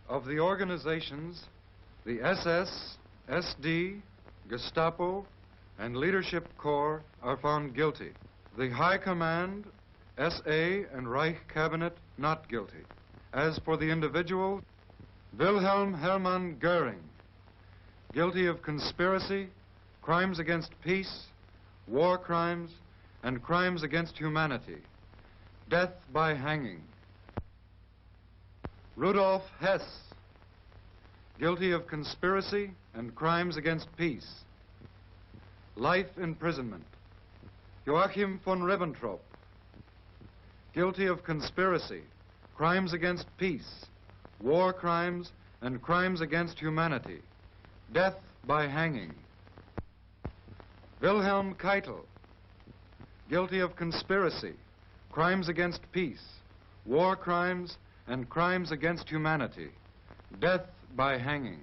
Of the organizations, the SS, SD, Gestapo, and Leadership Corps are found guilty. The High Command, SA, and Reich Cabinet not guilty. As for the individual, Wilhelm Hermann Goering, guilty of conspiracy, crimes against peace, war crimes, and crimes against humanity. Death by hanging. Rudolf Hess, guilty of conspiracy and crimes against peace. Life imprisonment. Joachim von Ribbentrop, guilty of conspiracy, crimes against peace, war crimes, and crimes against humanity. Death by hanging. Wilhelm Keitel, guilty of conspiracy, crimes against peace, war crimes, and crimes against humanity. Death by hanging.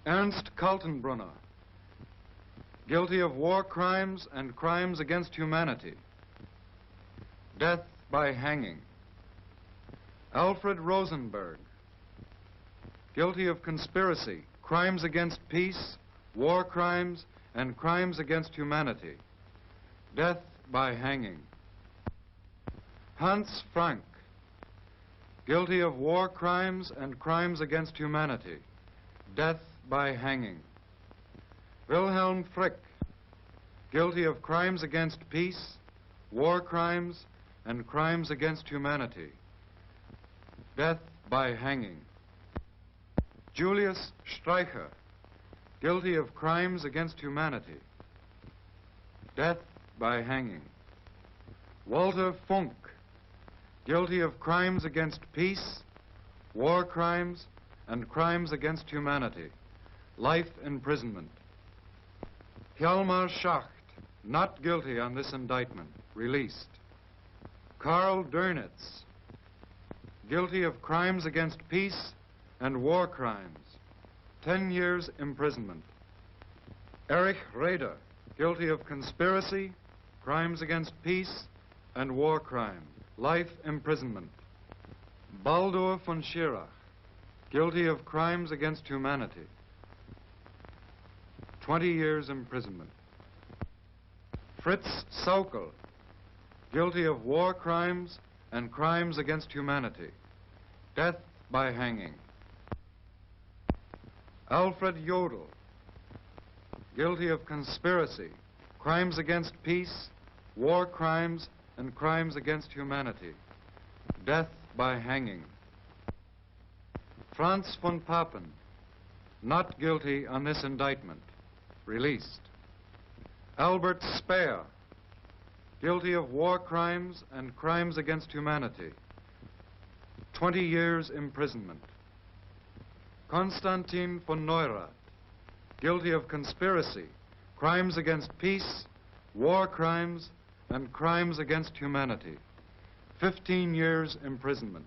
Ernst Kaltenbrunner, guilty of war crimes and crimes against humanity. Death by hanging. Alfred Rosenberg, guilty of conspiracy, crimes against peace, war crimes, and crimes against humanity. Death by hanging. Hans Frank, guilty of war crimes and crimes against humanity. Death by hanging. Wilhelm Frick, guilty of crimes against peace, war crimes, and crimes against humanity. Death by hanging. Julius Streicher, guilty of crimes against humanity. Death by hanging. Walter Funk, guilty of crimes against peace, war crimes, and crimes against humanity. Life imprisonment. Hjalmar Schacht, not guilty on this indictment, released. Karl Dönitz, guilty of crimes against peace and war crimes, 10 years imprisonment. Erich Raeder, guilty of conspiracy, crimes against peace, and war crime, life imprisonment. Baldur von Schirach, guilty of crimes against humanity, 20 years imprisonment. Fritz Saukel, guilty of war crimes and crimes against humanity, death by hanging. Alfred Jodl, guilty of conspiracy, crimes against peace, war crimes, and crimes against humanity, death by hanging. Franz von Papen, not guilty on this indictment, released. Albert Speer, guilty of war crimes and crimes against humanity, 20 years imprisonment. Konstantin von Neurath, guilty of conspiracy, crimes against peace, war crimes, and crimes against humanity, 15 years imprisonment.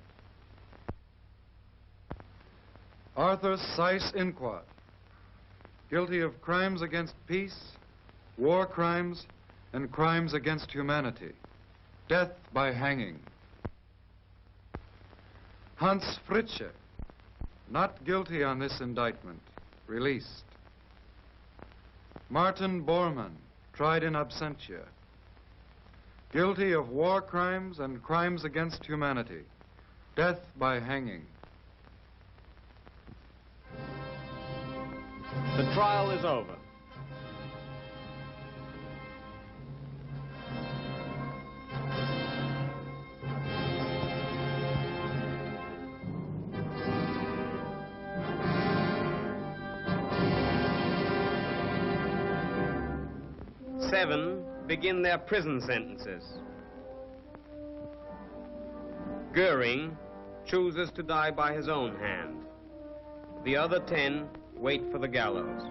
Arthur Seyss-Inquart, guilty of crimes against peace, war crimes, and crimes against humanity, death by hanging. Hans Fritzsche, not guilty on this indictment, released. Martin Bormann, tried in absentia, guilty of war crimes and crimes against humanity, death by hanging. The trial is over. Seven begin their prison sentences. Goering chooses to die by his own hand. The other 10 wait for the gallows.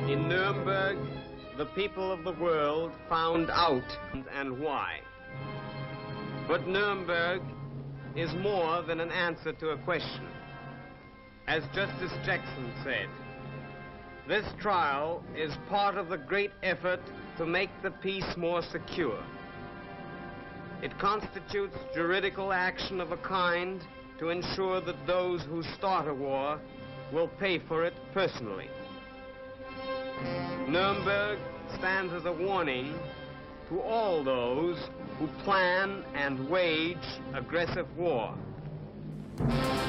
In Nuremberg, the people of the world found out and why. But Nuremberg is more than an answer to a question. As Justice Jackson said, this trial is part of the great effort to make the peace more secure. It constitutes juridical action of a kind to ensure that those who start a war will pay for it personally. Nuremberg stands as a warning to all those who plan and wage aggressive war. Undeterred.